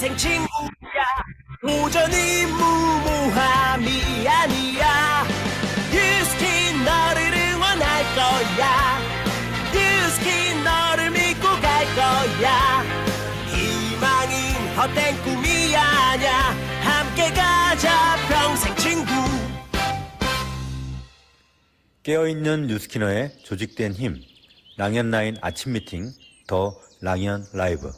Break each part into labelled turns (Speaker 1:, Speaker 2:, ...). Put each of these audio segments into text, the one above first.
Speaker 1: 평생 친구야. 도전이 무모함이 아니야. 유스킨 너를 응원할 거야. 유스킨 너를 믿고 갈 거야. 희망은 헛된 꿈이 아냐. 함께 가자 평생 친구.
Speaker 2: 깨어있는 뉴스키너의 조직된 힘, 랑연9 아침 미팅, 더 랑연 라이브.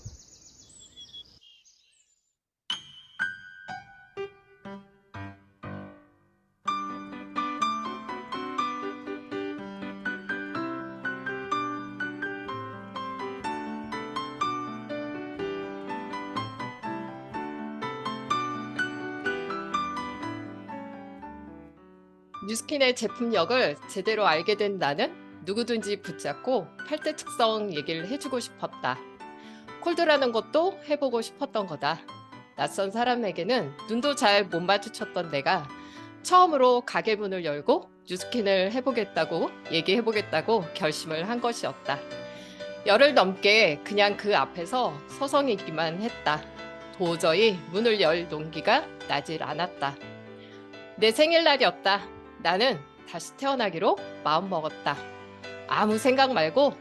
Speaker 3: 뉴스킨의 제품력을 제대로 알게 된 나는 누구든지 붙잡고 8대 특성 얘기를 해주고 싶었다. 콜드라는 것도 해보고 싶었던 거다. 낯선 사람에게는 눈도 잘 못 마주쳤던 내가 처음으로 가게 문을 열고 뉴스킨을 해보겠다고 얘기해보겠다고 결심을 한 것이었다. 열흘 넘게 그냥 그 앞에서 서성이기만 했다. 도저히 문을 열 용기가 나질 않았다. 내 생일날이었다. 나는 다시 태어나기로 마음먹었다. 아무 생각 말고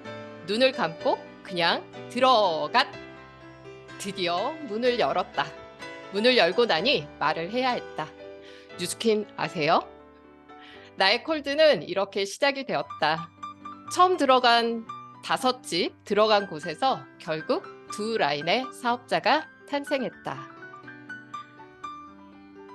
Speaker 3: 눈을 감고 그냥 들어갔. 드디어 문을 열었다. 문을 열고 나니 말을 해야 했다. 뉴스킨 아세요? 나의 콜드는 이렇게 시작이 되었다. 처음 들어간 5집 들어간 곳에서 결국 2 라인의 사업자가 탄생했다.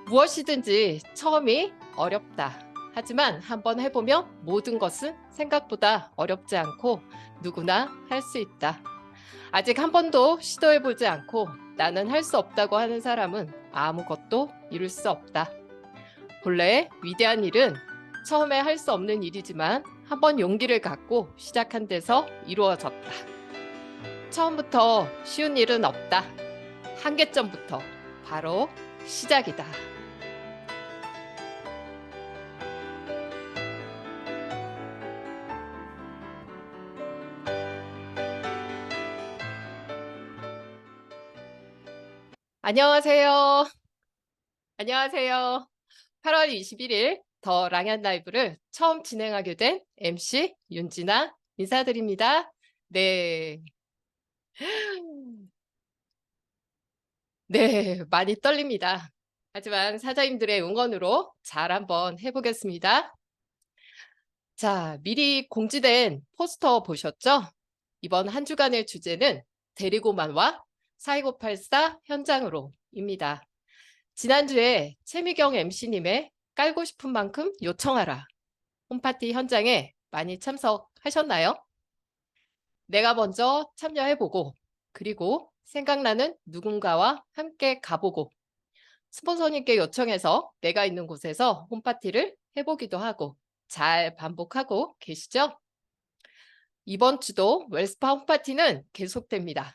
Speaker 3: 무엇이든지 처음이 어렵다. 하지만 한번 해보면 모든 것은 생각보다 어렵지 않고 누구나 할 수 있다. 아직 한 번도 시도해보지 않고 나는 할 수 없다고 하는 사람은 아무것도 이룰 수 없다. 본래 위대한 일은 처음에 할 수 없는 일이지만 한번 용기를 갖고 시작한 데서 이루어졌다. 처음부터 쉬운 일은 없다. 한계점부터 바로 시작이다. 안녕하세요. 안녕하세요. 8월 21일 더 랑연 라이브를 처음 진행하게 된 MC 윤진아 인사드립니다. 네. 네, 많이 떨립니다. 하지만 사장님들의 응원으로 잘 한번 해보겠습니다. 자, 미리 공지된 포스터 보셨죠? 이번 한 주간의 주제는 데리고만와 42984 현장으로입니다. 지난주에 최미경 MC님의 깔고 싶은 만큼 요청하라 홈파티 현장에 많이 참석하셨나요? 내가 먼저 참여해보고 그리고 생각나는 누군가와 함께 가보고 스폰서님께 요청해서 내가 있는 곳에서 홈파티를 해보기도 하고 잘 반복하고 계시죠? 이번 주도 웰스파 홈파티는 계속됩니다.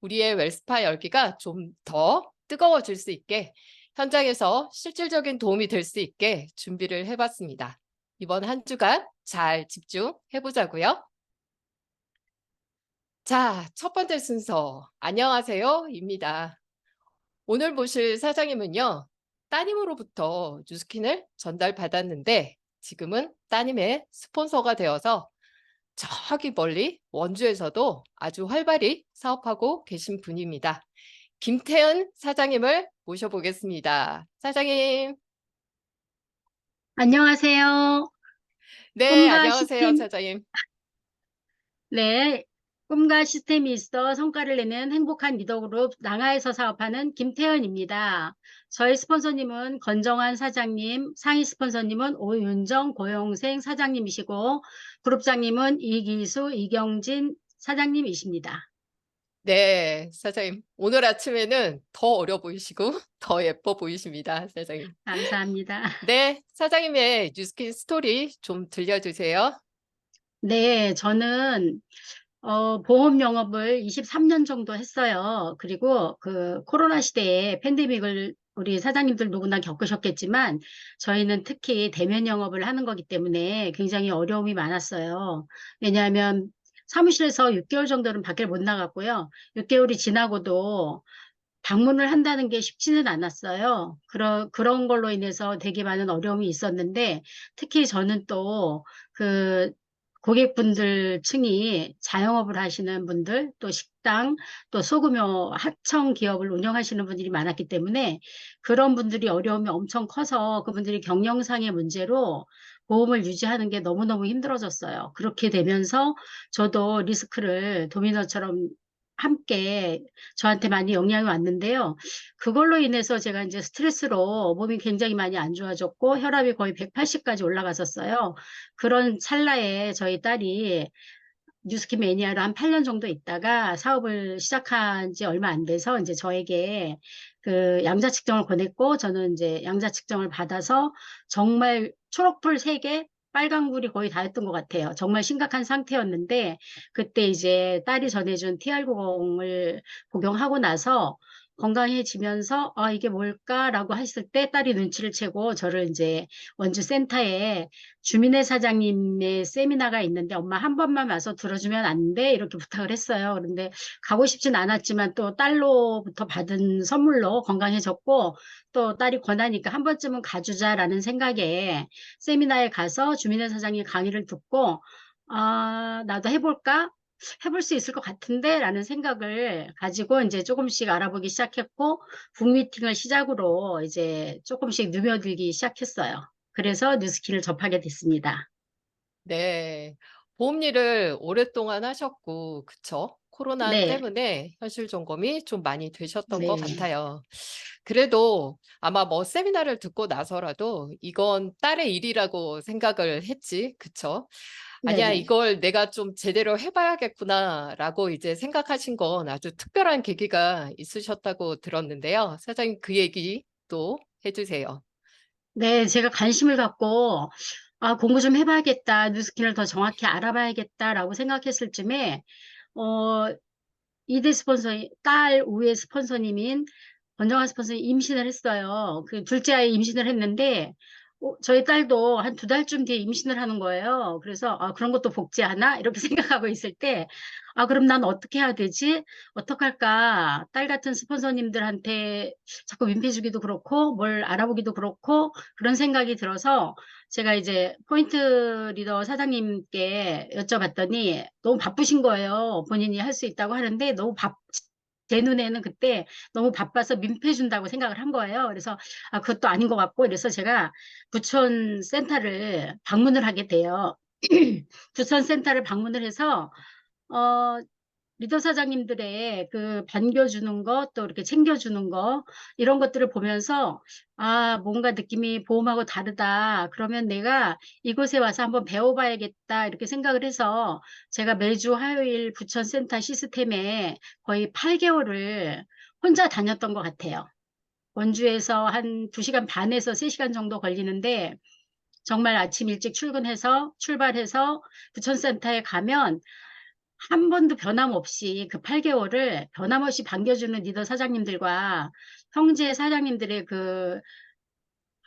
Speaker 3: 우리의 웰스파 열기가 좀 더 뜨거워질 수 있게 현장에서 실질적인 도움이 될 수 있게 준비를 해봤습니다. 이번 한 주간 잘 집중해보자고요. 자, 첫 번째 순서 안녕하세요 입니다. 오늘 모실 사장님은요. 따님으로부터 뉴스킨을 전달받았는데 지금은 따님의 스폰서가 되어서 저기 멀리 원주에서도 아주 활발히 사업하고 계신 분입니다. 김태은 사장님을 모셔보겠습니다. 사장님.
Speaker 4: 안녕하세요.
Speaker 3: 네,
Speaker 4: 꿈과
Speaker 3: 안녕하세요,
Speaker 4: 시스템,
Speaker 3: 사장님.
Speaker 4: 네, 꿈과 시스템이 있어 성과를 내는 행복한 리더그룹 랑아에서 사업하는 김태현입니다. 저희 스폰서님은 건정환 사장님, 상위 스폰서님은 오윤정 고영생 사장님이시고 그룹장님은 이기수, 이경진 사장님이십니다.
Speaker 3: 네, 사장님. 오늘 아침에는 더 어려 보이시고 더 예뻐 보이십니다, 사장님.
Speaker 4: 감사합니다.
Speaker 3: 네, 사장님의 뉴스킨 스토리 좀 들려주세요.
Speaker 4: 네, 저는 보험 영업을 23년 정도 했어요. 그리고 그 코로나 시대에 팬데믹을 우리 사장님들 누구나 겪으셨겠지만 저희는 특히 대면 영업을 하는 거기 때문에 굉장히 어려움이 많았어요. 왜냐하면 사무실에서 6개월 정도는 밖에 못 나갔고요. 6개월이 지나고도 방문을 한다는 게 쉽지는 않았어요. 그런 걸로 인해서 되게 많은 어려움이 있었는데, 특히 저는 또 그 고객분들 층이 자영업을 하시는 분들, 또 식당, 또 소규모 하청 기업을 운영하시는 분들이 많았기 때문에 그런 분들이 어려움이 엄청 커서 그분들이 경영상의 문제로 보험을 유지하는 게 너무너무 힘들어졌어요. 그렇게 되면서 저도 리스크를 도미노처럼 함께 저한테 많이 영향이 왔는데요. 그걸로 인해서 제가 이제 스트레스로 몸이 굉장히 많이 안 좋아졌고 혈압이 거의 180까지 올라갔었어요. 그런 찰나에 저희 딸이 뉴스킨 매니아로 한 8년 정도 있다가 사업을 시작한 지 얼마 안 돼서 이제 저에게 그 양자 측정을 권했고 저는 이제 양자 측정을 받아서 정말 초록불 3개, 빨간불이 거의 다 했던 것 같아요. 정말 심각한 상태였는데 그때 이제 딸이 전해준 TR90을 복용하고 나서 건강해지면서 아 이게 뭘까라고 했을 때 딸이 눈치를 채고 저를 이제 원주 센터에 주민회 사장님의 세미나가 있는데 엄마 한 번만 와서 들어주면 안 돼? 이렇게 부탁을 했어요. 그런데 가고 싶진 않았지만 또 딸로부터 받은 선물로 건강해졌고 또 딸이 권하니까 한 번쯤은 가주자라는 생각에 세미나에 가서 주민회 사장님 강의를 듣고 아, 나도 해볼까? 해볼 수 있을 것 같은데 라는 생각을 가지고 이제 조금씩 알아보기 시작했고 북미팅을 시작으로 이제 조금씩 누며들기 시작했어요. 그래서 뉴스킨을 접하게 됐습니다.
Speaker 3: 네. 보험 일을 오랫동안 하셨고, 그쵸? 코로나
Speaker 4: 네,
Speaker 3: 때문에 현실 점검이 좀 많이 되셨던 것
Speaker 4: 네,
Speaker 3: 같아요. 그래도 아마 뭐 세미나를 듣고 나서라도 이건 딸의 일이라고 생각을 했지, 그쵸? 아니야,
Speaker 4: 네네.
Speaker 3: 이걸 내가 좀 제대로 해봐야겠구나라고 이제 생각하신 건 아주 특별한 계기가 있으셨다고 들었는데요. 사장님 그 얘기 또 해주세요.
Speaker 4: 네, 제가 관심을 갖고, 아, 공부 좀 해봐야겠다. 뉴스킨을 더 정확히 알아봐야겠다라고 생각했을 쯤에, 어, 이대 스폰서, 딸 우회 스폰서님인 권정아 스폰서님 임신을 했어요. 그 둘째 아이 임신을 했는데, 저희 딸도 한 2달쯤 뒤에 임신을 하는 거예요. 그래서, 아, 그런 것도 복지하나? 이렇게 생각하고 있을 때, 아, 그럼 난 어떻게 해야 되지? 어떡할까? 딸 같은 스폰서님들한테 자꾸 민폐 주기도 그렇고, 뭘 알아보기도 그렇고, 그런 생각이 들어서, 제가 이제 포인트 리더 사장님께 여쭤봤더니 너무 바쁘신 거예요. 본인이 할 수 있다고 하는데 제 눈에는 그때 너무 바빠서 민폐 준다고 생각을 한 거예요. 그래서 아, 그것도 아닌 것 같고 그래서 제가 부천 센터를 방문을 하게 돼요. 부천 센터를 방문을 해서 어, 리더 사장님들의 그 반겨주는 것, 또 이렇게 챙겨주는 거, 이런 것들을 보면서, 아, 뭔가 느낌이 보험하고 다르다. 그러면 내가 이곳에 와서 한번 배워봐야겠다. 이렇게 생각을 해서 제가 매주 화요일 부천센터 시스템에 거의 8개월을 혼자 다녔던 것 같아요. 원주에서 한 2시간 반에서 3시간 정도 걸리는데, 정말 아침 일찍 출발해서 부천센터에 가면 한 번도 변함없이 그 8개월을 변함없이 반겨주는 리더 사장님들과 형제 사장님들의 그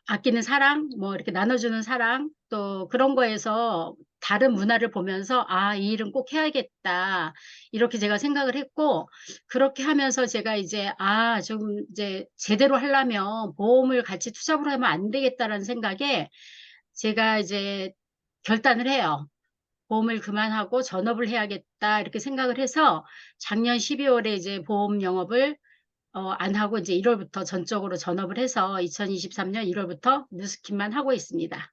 Speaker 4: 아끼는 사랑, 뭐 이렇게 나눠주는 사랑, 또 그런 거에서 다른 문화를 보면서 아, 이 일은 꼭 해야겠다. 이렇게 제가 생각을 했고, 그렇게 하면서 제가 이제 아, 좀 이제 제대로 하려면 보험을 같이 투잡으로 하면 안 되겠다라는 생각에 제가 이제 결단을 해요. 보험을 그만하고 전업을 해야겠다 이렇게 생각을 해서 작년 12월에 이제 보험 영업을 안 하고 이제 1월부터 전적으로 전업을 해서 2023년 1월부터 뉴스킨만 하고 있습니다.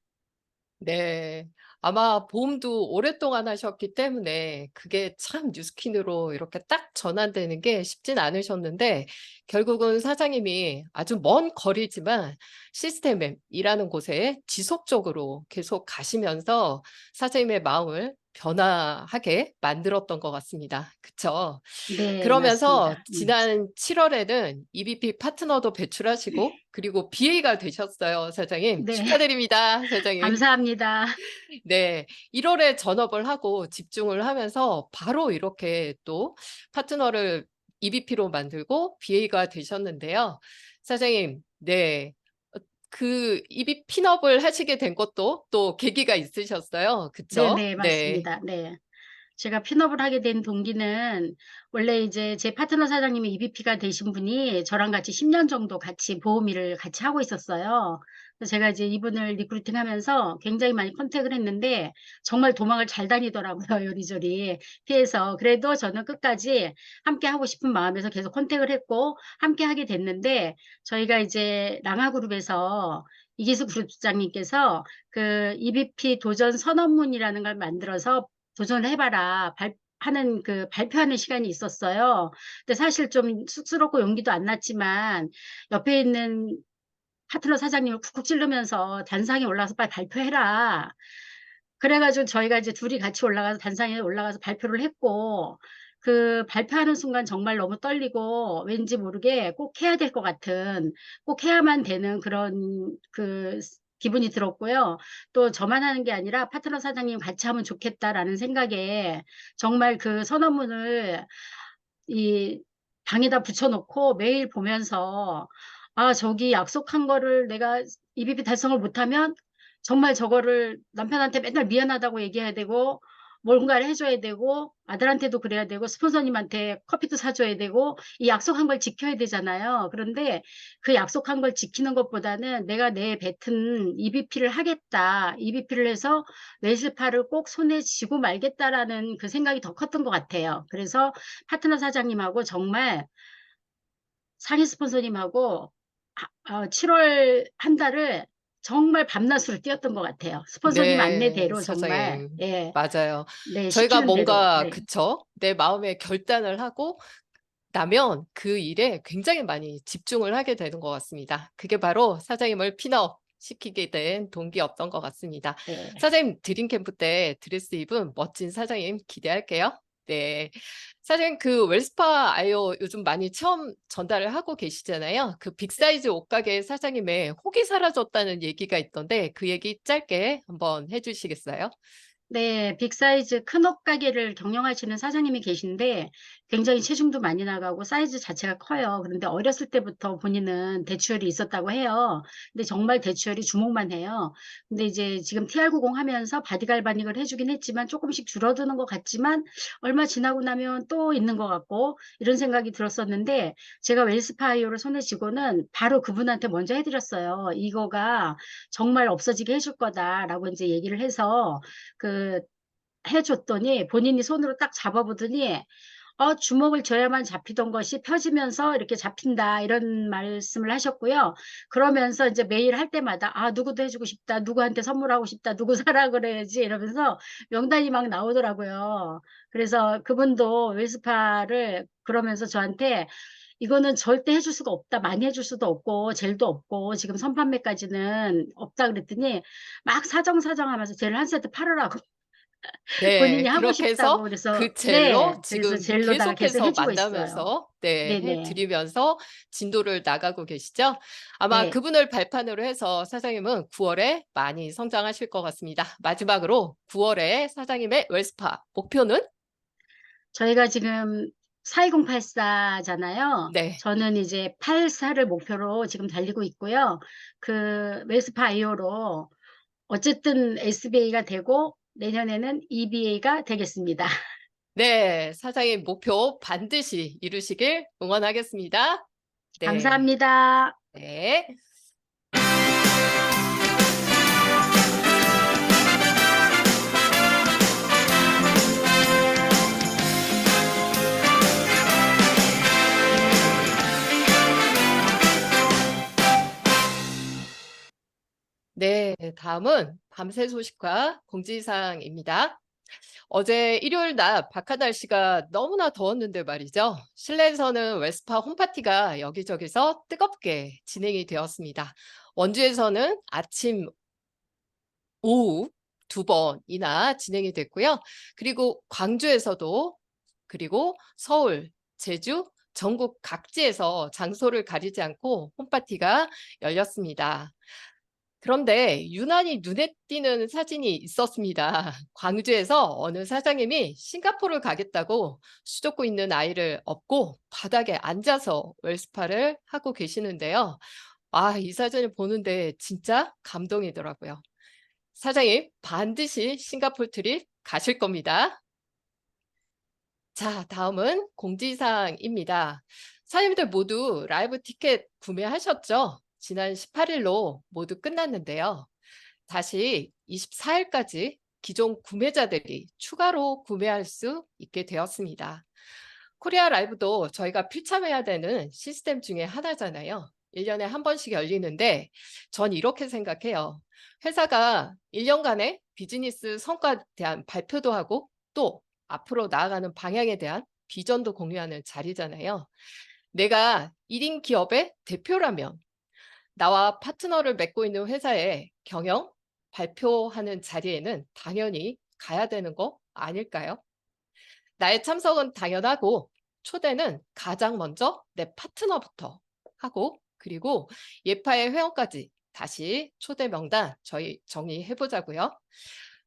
Speaker 3: 네. 아마 보험도 오랫동안 하셨기 때문에 그게 참 뉴스킨으로 이렇게 딱 전환되는 게 쉽진 않으셨는데 결국은 사장님이 아주 먼 거리지만 시스템에 일하는 곳에 지속적으로 계속 가시면서 사장님의 마음을 변화하게 만들었던 것 같습니다. 그쵸?
Speaker 4: 네,
Speaker 3: 그러면서
Speaker 4: 맞습니다.
Speaker 3: 지난 7월에는 EBP 파트너도 배출하시고 그리고 BA가 되셨어요, 사장님.
Speaker 4: 네,
Speaker 3: 축하드립니다, 사장님.
Speaker 4: 감사합니다.
Speaker 3: 네, 1월에 전업을 하고 집중을 하면서 바로 이렇게 또 파트너를 EBP로 만들고 BA가 되셨는데요. 사장님, 네. 그 EB 핀업을 하시게 된 것도 또 계기가 있으셨어요.
Speaker 4: 네,
Speaker 3: 그쵸?
Speaker 4: 네,
Speaker 3: 네.
Speaker 4: 맞습니다. 네. 제가 핀업을 하게 된 동기는 원래 이제 제 파트너 사장님이 EVP가 되신 분이 저랑 같이 10년 정도 같이 보험 일을 같이 하고 있었어요. 그래서 제가 이제 이분을 리크루팅 하면서 굉장히 많이 컨택을 했는데 정말 도망을 잘 다니더라고요. 요리조리 피해서. 그래도 저는 끝까지 함께 하고 싶은 마음에서 계속 컨택을 했고 함께 하게 됐는데 저희가 이제 랑아그룹에서 이기수 그룹장님께서 그 EVP 도전 선언문이라는 걸 만들어서 도전을 해봐라. 하는 그 발표하는 시간이 있었어요. 근데 사실 좀 쑥스럽고 용기도 안 났지만 옆에 있는 파트너 사장님을 쿡쿡 찌르면서 단상에 올라가서 빨리 발표해라. 그래가지고 저희가 이제 둘이 같이 올라가서 단상에 올라가서 발표를 했고 그 발표하는 순간 정말 너무 떨리고 왠지 모르게 꼭 해야 될 것 같은 꼭 해야만 되는 그런 그 기분이 들었고요. 또 저만 하는 게 아니라 파트너 사장님 같이 하면 좋겠다라는 생각에 정말 그 선언문을 이 방에다 붙여놓고 매일 보면서 아, 저기 약속한 거를 내가 EBP 달성을 못하면 정말 저거를 남편한테 맨날 미안하다고 얘기해야 되고 뭔가를 해줘야 되고 아들한테도 그래야 되고 스폰서님한테 커피도 사줘야 되고 이 약속한 걸 지켜야 되잖아요. 그런데 그 약속한 걸 지키는 것보다는 내가 내 뱉은 EBP를 하겠다. EBP를 해서 웨스파를 꼭 손에 쥐고 말겠다라는 그 생각이 더 컸던 것 같아요. 그래서 파트너 사장님하고 정말 상위 스폰서님하고 7월 한 달을 정말 밤낮으로 뛰었던 것 같아요. 스폰서님
Speaker 3: 네,
Speaker 4: 안내대로 정말,
Speaker 3: 사장님.
Speaker 4: 예,
Speaker 3: 맞아요.
Speaker 4: 네,
Speaker 3: 저희가
Speaker 4: 시키는 대로,
Speaker 3: 뭔가,
Speaker 4: 네.
Speaker 3: 그쵸? 내 마음의 결단을 하고 나면 그 일에 굉장히 많이 집중을 하게 되는 것 같습니다. 그게 바로 사장님을 핀업 시키게 된 동기였던 것 같습니다.
Speaker 4: 네.
Speaker 3: 사장님 드림캠프 때 드레스 입은 멋진 사장님 기대할게요. 네. 사장님 그 웰스파 아이오 요즘 많이 처음 전달을 하고 계시잖아요. 그 빅사이즈 옷가게 사장님의 혹이 사라졌다는 얘기가 있던데 그 얘기 짧게 한번 해주시겠어요?
Speaker 4: 네, 빅사이즈 큰 옷 가게를 경영하시는 사장님이 계신데 굉장히 체중도 많이 나가고 사이즈 자체가 커요. 그런데 어렸을 때부터 본인은 대추혈이 있었다고 해요. 근데 정말 대추혈이 주목만 해요. 근데 이제 지금 TR90 하면서 바디 갈바닉을 해주긴 했지만 조금씩 줄어드는 것 같지만 얼마 지나고 나면 또 있는 것 같고 이런 생각이 들었었는데 제가 웰스파이오를 손에 쥐고는 바로 그분한테 먼저 해드렸어요. 이거가 정말 없어지게 해줄 거다라고 이제 얘기를 해서 그 해줬더니 본인이 손으로 딱 잡아보더니 주먹을 쥐어야만 잡히던 것이 펴지면서 이렇게 잡힌다 이런 말씀을 하셨고요. 그러면서 이제 매일 할 때마다 누구도 해주고 싶다, 누구한테 선물하고 싶다, 누구 사라 그래야지 이러면서 명단이 막 나오더라고요. 그래서 그분도 웰스파를 그러면서 저한테 이거는 절대 해줄 수가 없다. 많이 해줄 수도 없고 젤도 없고 지금 선판매까지는 없다 그랬더니 막 사정사정하면서 젤을 한 세트 팔으라고 본인이
Speaker 3: 네,
Speaker 4: 하고
Speaker 3: 그렇게
Speaker 4: 싶다고
Speaker 3: 해서
Speaker 4: 그래서
Speaker 3: 그 젤로
Speaker 4: 네, 그래서
Speaker 3: 지금
Speaker 4: 젤로다가 계속
Speaker 3: 계속해서
Speaker 4: 해주고 있어요.
Speaker 3: 만나면서 네,
Speaker 4: 네네.
Speaker 3: 해드리면서 진도를 나가고 계시죠? 아마
Speaker 4: 네.
Speaker 3: 그분을 발판으로 해서 사장님은 9월에 많이 성장하실 것 같습니다. 마지막으로 9월에 사장님의 웰스파 목표는?
Speaker 4: 저희가 지금 42084잖아요.
Speaker 3: 네.
Speaker 4: 저는 이제 84를 목표로 지금 달리고 있고요. 그 웨스파 아이오로 어쨌든 SBA가 되고 내년에는 EBA가 되겠습니다.
Speaker 3: 네, 사장님 목표 반드시 이루시길 응원하겠습니다. 네.
Speaker 4: 감사합니다.
Speaker 3: 네. 네, 다음은 밤새 소식과 공지사항입니다. 어제 일요일 낮 박한 날씨가 너무나 더웠는데 말이죠. 실내에서는 웨스파 홈파티가 여기저기서 뜨겁게 진행이 되었습니다. 원주에서는 아침, 오후 두 번이나 진행이 됐고요. 그리고 광주에서도 그리고 서울, 제주, 전국 각지에서 장소를 가리지 않고 홈파티가 열렸습니다. 그런데 유난히 눈에 띄는 사진이 있었습니다. 광주에서 어느 사장님이 싱가포르를 가겠다고 수족구 있는 아이를 업고 바닥에 앉아서 웰스파를 하고 계시는데요. 이 사진을 보는데 진짜 감동이더라고요. 사장님 반드시 싱가포르 트립 가실 겁니다. 자, 다음은 공지사항입니다. 사장님들 모두 라이브 티켓 구매하셨죠? 지난 18일로 모두 끝났는데요. 다시 24일까지 기존 구매자들이 추가로 구매할 수 있게 되었습니다. 코리아 라이브도 저희가 필참해야 되는 시스템 중에 하나잖아요. 1년에 한 번씩 열리는데 전 이렇게 생각해요. 회사가 1년간의 비즈니스 성과에 대한 발표도 하고 또 앞으로 나아가는 방향에 대한 비전도 공유하는 자리잖아요. 내가 1인 기업의 대표라면 나와 파트너를 맺고 있는 회사의 경영 발표하는 자리에는 당연히 가야 되는 거 아닐까요? 나의 참석은 당연하고 초대는 가장 먼저 내 파트너부터 하고 그리고 예파의 회원까지 다시 초대 명단 저희 정리해 보자고요.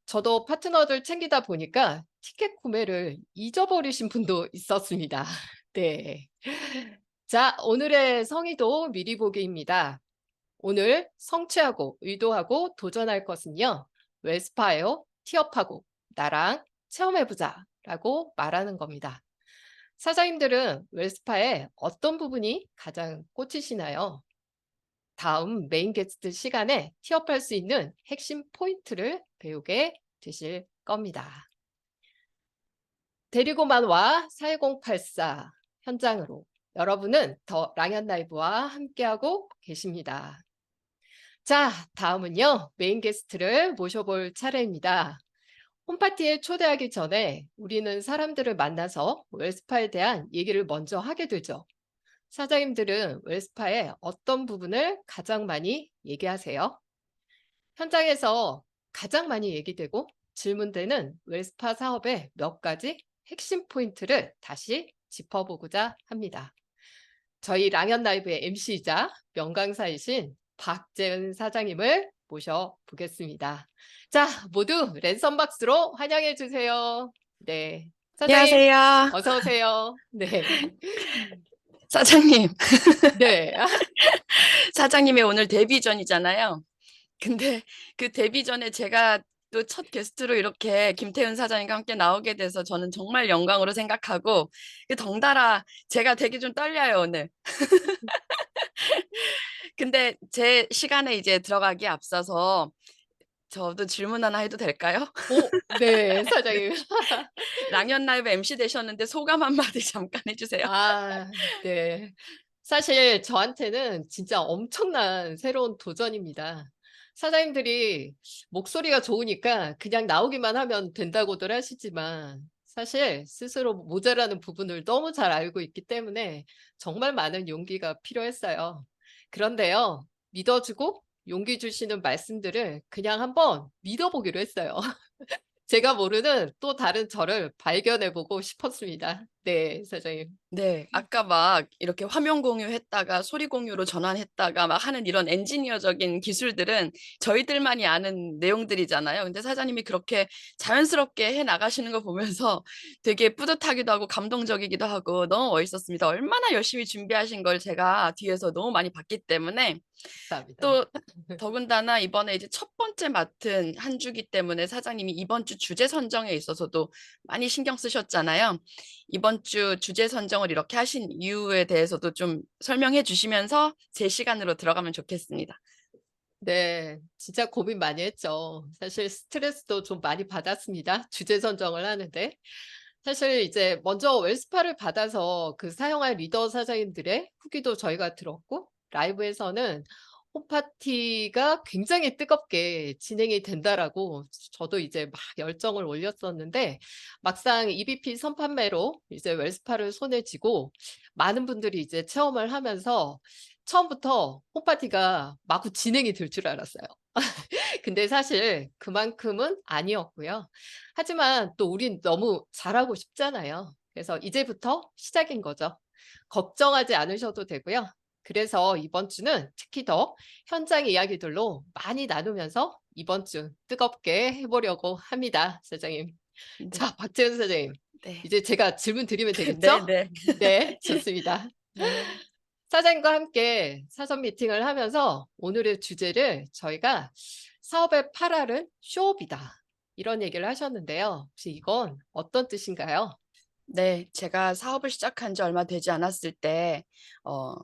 Speaker 3: 저도 파트너들 챙기다 보니까 티켓 구매를 잊어버리신 분도 있었습니다. 네. 자, 오늘의 성의도 미리 보기입니다. 오늘 성취하고 의도하고 도전할 것은요. 웰스파예요. 티업하고 나랑 체험해보자 라고 말하는 겁니다. 사장님들은 웰스파의 어떤 부분이 가장 꽂히시나요? 다음 메인 게스트 시간에 티업할 수 있는 핵심 포인트를 배우게 되실 겁니다. 데리고만 와 41084 현장으로 여러분은 더 랑현 라이브와 함께하고 계십니다. 자, 다음은요. 메인 게스트를 모셔볼 차례입니다. 홈파티에 초대하기 전에 우리는 사람들을 만나서 웰스파에 대한 얘기를 먼저 하게 되죠. 사장님들은 웰스파의 어떤 부분을 가장 많이 얘기하세요? 현장에서 가장 많이 얘기되고 질문되는 웰스파 사업의 몇 가지 핵심 포인트를 다시 짚어보고자 합니다. 저희 랑현 라이브의 MC이자 명강사이신 박재은 사장님을 모셔보겠습니다. 자, 모두 랜선 박스로 환영해 주세요. 네, 사장님
Speaker 5: 안녕하세요.
Speaker 3: 어서 오세요. 네,
Speaker 5: 사장님,
Speaker 3: 네,
Speaker 5: 사장님의 오늘 데뷔전이잖아요. 근데 그 데뷔전에 제가 또 첫 게스트로 이렇게 김태훈 사장님과 함께 나오게 돼서 저는 정말 영광으로 생각하고 덩달아 제가 되게 좀 떨려요, 오늘. 근데 제 시간에 이제 들어가기에 앞서서 저도 질문 하나 해도 될까요?
Speaker 3: 네, 사장님.
Speaker 5: 랑현 라이브 MC 되셨는데 소감 한마디 잠깐 해주세요.
Speaker 3: 아, 네. 사실 저한테는 진짜 엄청난 새로운 도전입니다. 사장님들이 목소리가 좋으니까 그냥 나오기만 하면 된다고들 하시지만 사실 스스로 모자라는 부분을 너무 잘 알고 있기 때문에 정말 많은 용기가 필요했어요. 그런데요, 믿어주고 용기 주시는 말씀들을 그냥 한번 믿어보기로 했어요. 제가 모르는 또 다른 저를 발견해보고 싶었습니다. 네, 사장님.
Speaker 5: 네, 아까 막 이렇게 화면 공유했다가 소리 공유로 전환했다가 막 하는 이런 엔지니어적인 기술들은 저희들만이 아는 내용들이잖아요. 근데 사장님이 그렇게 자연스럽게 해 나가시는 거 보면서 되게 뿌듯하기도 하고 감동적이기도 하고 너무 멋있었습니다. 얼마나 열심히 준비하신 걸 제가 뒤에서 너무 많이 봤기 때문에
Speaker 3: 감사합니다.
Speaker 5: 또 더군다나 이번에 이제 첫 번째 맡은 한 주기 때문에 사장님이 이번 주 주제 선정에 있어서도 많이 신경 쓰셨잖아요. 이번 주 주제 선정을 이렇게 하신 이유에 대해서도 좀 설명해 주시면서 제 시간으로 들어가면 좋겠습니다.
Speaker 3: 네, 진짜 고민 많이 했죠. 사실 스트레스도 좀 많이 받았습니다. 주제 선정을 하는데. 사실 이제 먼저 웰스파를 받아서 그 사용할 리더 사장님들의 후기도 저희가 들었고, 라이브에서는 홈파티가 굉장히 뜨겁게 진행이 된다라고 저도 이제 막 열정을 올렸었는데, 막상 EBP 선판매로 이제 웰스파를 손에 쥐고 많은 분들이 이제 체험을 하면서 처음부터 홈파티가 마구 진행이 될 줄 알았어요. 근데 사실 그만큼은 아니었고요. 하지만 또 우린 너무 잘하고 싶잖아요. 그래서 이제부터 시작인 거죠. 걱정하지 않으셔도 되고요. 그래서 이번 주는 특히 더 현장 이야기들로 많이 나누면서 이번 주 뜨겁게 해보려고 합니다, 사장님.
Speaker 5: 네.
Speaker 3: 자, 박재훈 사장님.
Speaker 5: 네.
Speaker 3: 이제 제가 질문 드리면 되겠죠?
Speaker 5: 네, 네.
Speaker 3: 네, 좋습니다. 사장님과 함께 사전 미팅을 하면서 오늘의 주제를 저희가 사업의 8R은 쇼업이다. 이런 얘기를 하셨는데요. 혹시 이건 어떤 뜻인가요?
Speaker 5: 네, 제가 사업을 시작한 지 얼마 되지 않았을 때, 어,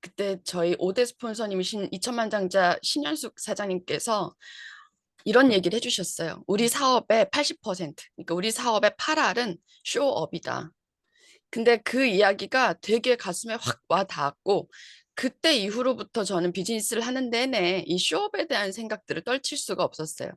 Speaker 5: 그때 저희 5대 스폰서님이신 2천만 장자 신현숙 사장님께서 이런 얘기를 해주셨어요. 우리 사업의 80%, 그러니까 우리 사업의 8알은 쇼업이다. 근데 그 이야기가 되게 가슴에 확 와 닿았고, 그때 이후로부터 저는 비즈니스를 하는 내내 이 쇼업에 대한 생각들을 떨칠 수가 없었어요.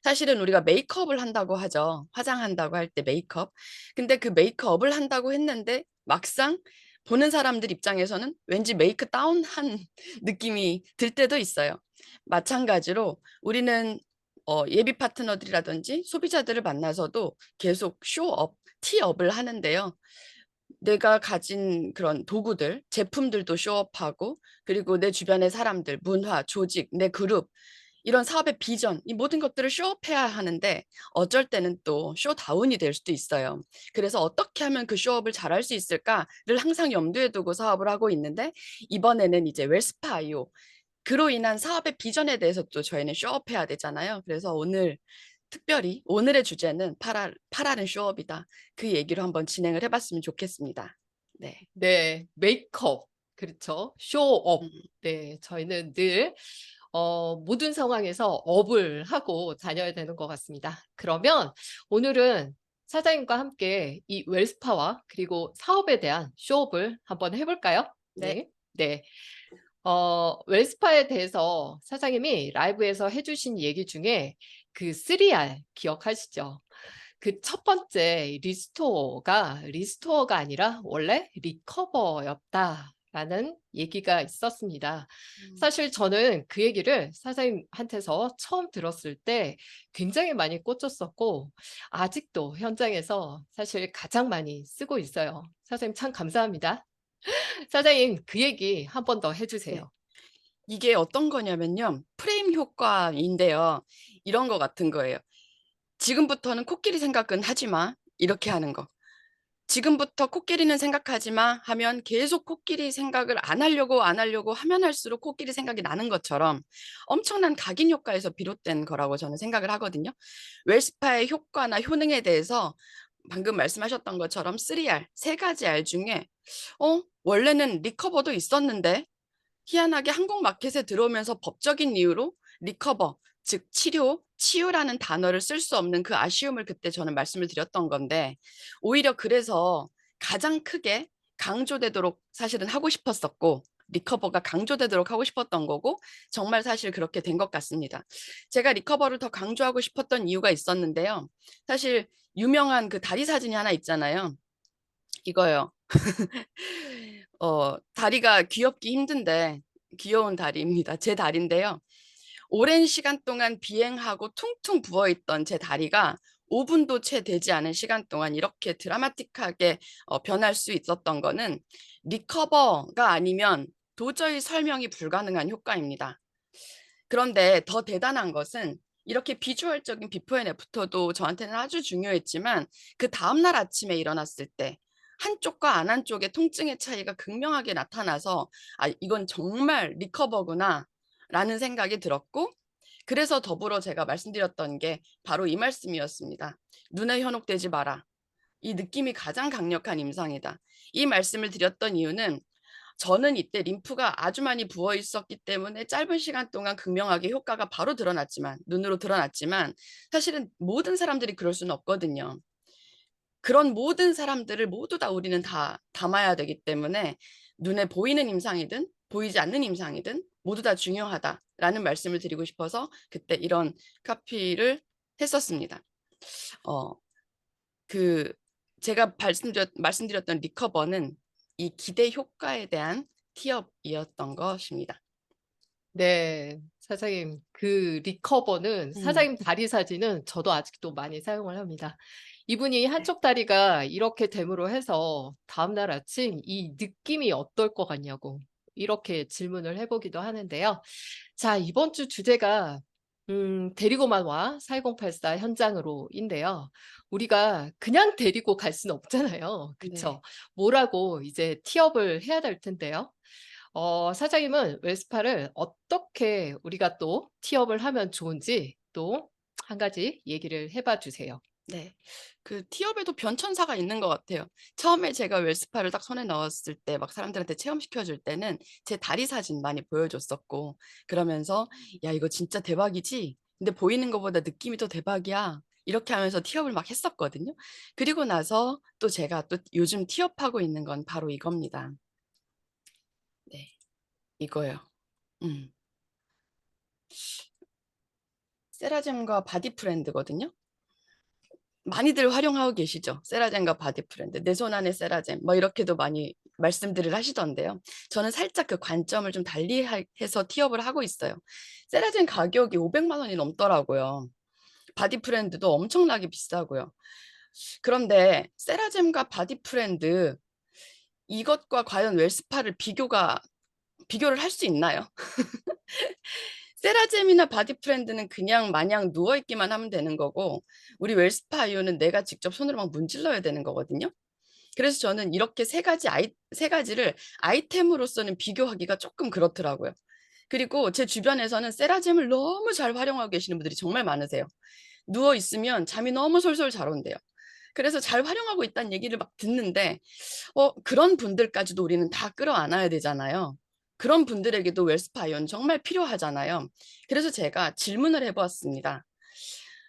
Speaker 5: 사실은 우리가 메이크업을 한다고 하죠. 화장한다고 할 때 메이크업. 근데 그 메이크업을 한다고 했는데 막상 보는 사람들 입장에서는 왠지 메이크 다운한 느낌이 들 때도 있어요. 마찬가지로 우리는 예비 파트너들이라든지 소비자들을 만나서도 계속 쇼업, 티업을 하는데요. 내가 가진 그런 도구들, 제품들도 쇼업하고, 그리고 내 주변의 사람들, 문화, 조직, 내 그룹, 이런 사업의 비전, 이 모든 것들을 쇼업해야 하는데 어쩔 때는 또 쇼다운이 될 수도 있어요. 그래서 어떻게 하면 그 쇼업을 잘할 수 있을까를 항상 염두에 두고 사업을 하고 있는데, 이번에는 이제 웰스파이오, 그로 인한 사업의 비전에 대해서 또 저희는 쇼업해야 되잖아요. 그래서 오늘 특별히 오늘의 주제는 파라는 쇼업이다. 그 얘기로 한번 진행을 해봤으면 좋겠습니다. 네.
Speaker 3: 네, 메이크업. 그렇죠. 쇼업.
Speaker 5: 음,
Speaker 3: 네, 저희는 늘 모든 상황에서 업을 하고 다녀야 되는 것 같습니다. 그러면 오늘은 사장님과 함께 이 웰스파와 그리고 사업에 대한 쇼업을 한번 해볼까요?
Speaker 5: 네.
Speaker 3: 네. 네. 웰스파에 대해서 사장님이 라이브에서 해주신 얘기 중에 그 3R 기억하시죠? 그 첫 번째 리스토어가 아니라 원래 리커버였다라는 얘기가 있었습니다. 사실 저는 그 얘기를 사장님한테서 처음 들었을 때 굉장히 많이 꽂혔었고 아직도 현장에서 사실 가장 많이 쓰고 있어요. 사장님 참 감사합니다. 사장님 그 얘기 한 번 더
Speaker 5: 네.
Speaker 3: 해주세요.
Speaker 5: 이게 어떤 거냐면요. 프레임 효과인데요. 이런 거 같은 거예요. 지금부터는 코끼리 생각은 하지 마. 이렇게 하는 거. 지금부터 코끼리는 생각하지 마 하면 계속 코끼리 생각을 안 하려고 하면 할수록 코끼리 생각이 나는 것처럼 엄청난 각인 효과에서 비롯된 거라고 저는 생각을 하거든요. 웰스파의 효과나 효능에 대해서 방금 말씀하셨던 것처럼 3R, 세 가지 R 중에 원래는 리커버도 있었는데 희한하게 한국 마켓에 들어오면서 법적인 이유로 리커버, 즉 치유라는 단어를 쓸 수 없는 그 아쉬움을 그때 저는 말씀을 드렸던 건데, 오히려 그래서 가장 크게 강조되도록 사실은 하고 싶었었고, 리커버가 강조되도록 하고 싶었던 거고, 정말 사실 그렇게 된 것 같습니다. 제가 리커버를 더 강조하고 싶었던 이유가 있었는데요. 사실 유명한 그 다리 사진이 하나 있잖아요. 이거요. 다리가 귀엽기 힘든데 귀여운 다리입니다. 제 다리인데요. 오랜 시간 동안 비행하고 퉁퉁 부어있던 제 다리가 5분도 채 되지 않은 시간 동안 이렇게 드라마틱하게 변할 수 있었던 거는 리커버가 아니면 도저히 설명이 불가능한 효과입니다. 그런데 더 대단한 것은 이렇게 비주얼적인 비포 앤 애프터도 저한테는 아주 중요했지만 그 다음날 아침에 일어났을 때 한쪽과 안 한쪽의 통증의 차이가 극명하게 나타나서 이건 정말 리커버구나 라는 생각이 들었고, 그래서 더불어 제가 말씀드렸던 게 바로 이 말씀이었습니다. 눈에 현혹되지 마라. 이 느낌이 가장 강력한 임상이다. 이 말씀을 드렸던 이유는 저는 이때 림프가 아주 많이 부어 있었기 때문에 짧은 시간 동안 극명하게 효과가 바로 눈으로 드러났지만 사실은 모든 사람들이 그럴 수는 없거든요. 그런 모든 사람들을 모두 다 우리는 다 담아야 되기 때문에 눈에 보이는 임상이든 보이지 않는 임상이든 모두 다 중요하다라는 말씀을 드리고 싶어서 그때 이런 카피를 했었습니다. 그 제가 말씀드렸던 리커버는 이 기대 효과에 대한 티업이었던 것입니다.
Speaker 3: 네, 사장님, 그 리커버는 사장님 다리 사진은 저도 아직도 많이 사용을 합니다. 이분이 한쪽 다리가 이렇게 됨으로 해서 다음날 아침 이 느낌이 어떨 것 같냐고 이렇게 질문을 해보기도 하는데요. 자, 이번 주 주제가 데리고만 와 4084 현장으로인데요. 우리가 그냥 데리고 갈 수는 없잖아요. 그쵸?
Speaker 5: 네.
Speaker 3: 뭐라고 이제 티업을 해야 될 텐데요. 사장님은 웰스파를 어떻게 우리가 또 티업을 하면 좋은지 또 한 가지 얘기를 해봐 주세요.
Speaker 5: 네. 그 티업에도 변천사가 있는 것 같아요. 처음에 제가 웰스파를 딱 손에 넣었을 때 막 사람들한테 체험시켜 줄 때는 제 다리 사진 많이 보여줬었고 그러면서 야 이거 진짜 대박이지? 근데 보이는 것보다 느낌이 더 대박이야. 이렇게 하면서 티업을 막 했었거든요. 그리고 나서 또 제가 또 요즘 티업하고 있는 건 바로 이겁니다. 네, 이거요. 음. 세라젬과 바디 프렌드거든요. 많이들 활용하고 계시죠. 세라젬과 바디 프렌드, 내 손 안에 세라젬, 뭐 이렇게도 많이 말씀들을 하시던데요. 저는 살짝 그 관점을 좀 달리 해서 티업을 하고 있어요. 세라젬 가격이 500만 원이 넘더라고요. 바디 프렌드도 엄청나게 비싸고요. 그런데 세라젬과 바디 프렌드 이것과 과연 웰스파를 비교를 할 수 있나요? 세라젬이나 바디 프렌드는 그냥 마냥 누워있기만 하면 되는 거고 우리 웰스파 아이오는 내가 직접 손으로 막 문질러야 되는 거거든요. 그래서 저는 이렇게 세 가지를 아이템으로서는 비교하기가 조금 그렇더라고요. 그리고 제 주변에서는 세라젬을 너무 잘 활용하고 계시는 분들이 정말 많으세요. 누워있으면 잠이 너무 솔솔 잘 온대요. 그래서 잘 활용하고 있다는 얘기를 막 듣는데 그런 분들까지도 우리는 다 끌어안아야 되잖아요. 그런 분들에게도 웰스파이온 정말 필요하잖아요. 그래서 제가 질문을 해보았습니다.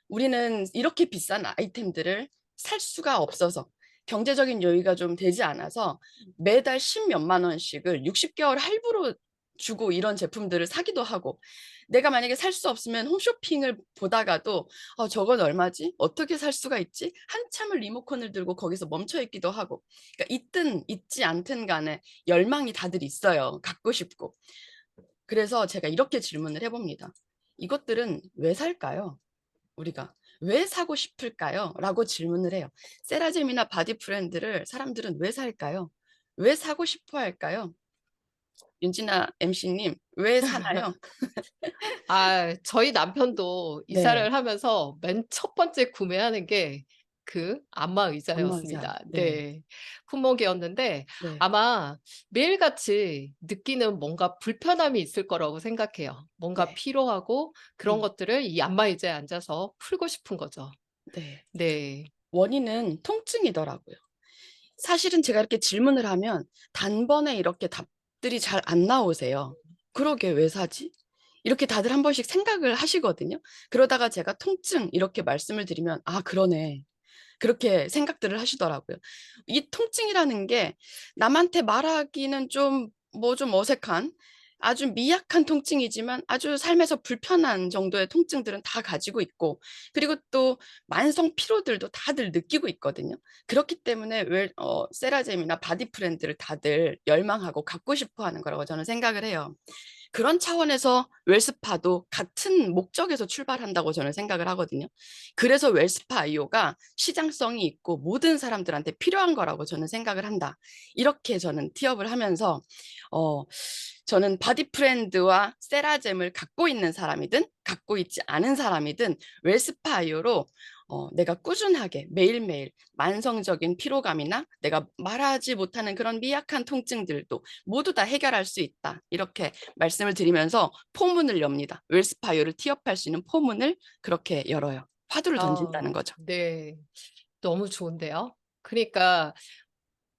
Speaker 5: 우리는 이렇게 비싼 아이템들을 살 수가 없어서 경제적인 여유가 좀 되지 않아서 매달 10몇만 원씩을 60개월 할부로 주고 이런 제품들을 사기도 하고 내가 만약에 살 수 없으면 홈쇼핑을 보다가도 저건 얼마지? 어떻게 살 수가 있지? 한참을 리모컨을 들고 거기서 멈춰 있기도 하고 그러니까 있든 있지 않든 간에 열망이 다들 있어요. 갖고 싶고. 그래서 제가 이렇게 질문을 해봅니다. 이것들은 왜 살까요? 우리가 왜 사고 싶을까요? 라고 질문을 해요. 세라젬이나 바디 프렌드를 사람들은 왜 살까요? 왜 사고 싶어 할까요? 윤진아 MC님, 왜 사나요?
Speaker 3: 저희 남편도
Speaker 5: 네,
Speaker 3: 이사를 하면서 맨 첫 번째 구매하는 게 그 안마
Speaker 5: 안마 의자.
Speaker 3: 의자였습니다.
Speaker 5: 네,
Speaker 3: 네. 품목이었는데
Speaker 5: 네,
Speaker 3: 아마 매일같이 느끼는 뭔가 불편함이 있을 거라고 생각해요. 뭔가
Speaker 5: 네,
Speaker 3: 피로하고 그런
Speaker 5: 음,
Speaker 3: 것들을 이 안마 의자에 앉아서 풀고 싶은 거죠.
Speaker 5: 네.
Speaker 3: 네.
Speaker 5: 원인은 통증이더라고요. 사실은 제가 이렇게 질문을 하면 단번에 이렇게 답들이 잘 안 나오세요. 그러게 왜 사지? 이렇게 다들 한 번씩 생각을 하시거든요. 그러다가 제가 통증 이렇게 말씀을 드리면 그러네. 그렇게 생각들을 하시더라고요. 이 통증이라는 게 남한테 말하기는 좀 어색한 아주 미약한 통증이지만 아주 삶에서 불편한 정도의 통증들은 다 가지고 있고 그리고 또 만성 피로들도 다들 느끼고 있거든요. 그렇기 때문에 세라젬이나 바디 프렌드를 다들 열망하고 갖고 싶어 하는 거라고 저는 생각을 해요. 그런 차원에서 웰스파도 같은 목적에서 출발한다고 저는 생각을 하거든요. 그래서 웰스파 아이오가 시장성이 있고 모든 사람들한테 필요한 거라고 저는 생각을 한다. 이렇게 저는 티업을 하면서 저는 바디 프렌드와 세라젬을 갖고 있는 사람이든 갖고 있지 않은 사람이든 웰스파 아이오로 내가 꾸준하게 매일매일 만성적인 피로감이나 내가 말하지 못하는 그런 미약한 통증들도 모두 다 해결할 수 있다. 이렇게 말씀을 드리면서 포문을 엽니다. 웰스파이어를 티업할 수 있는 포문을 그렇게 열어요. 화두를 던진다는 거죠.
Speaker 3: 네. 너무 좋은데요. 그러니까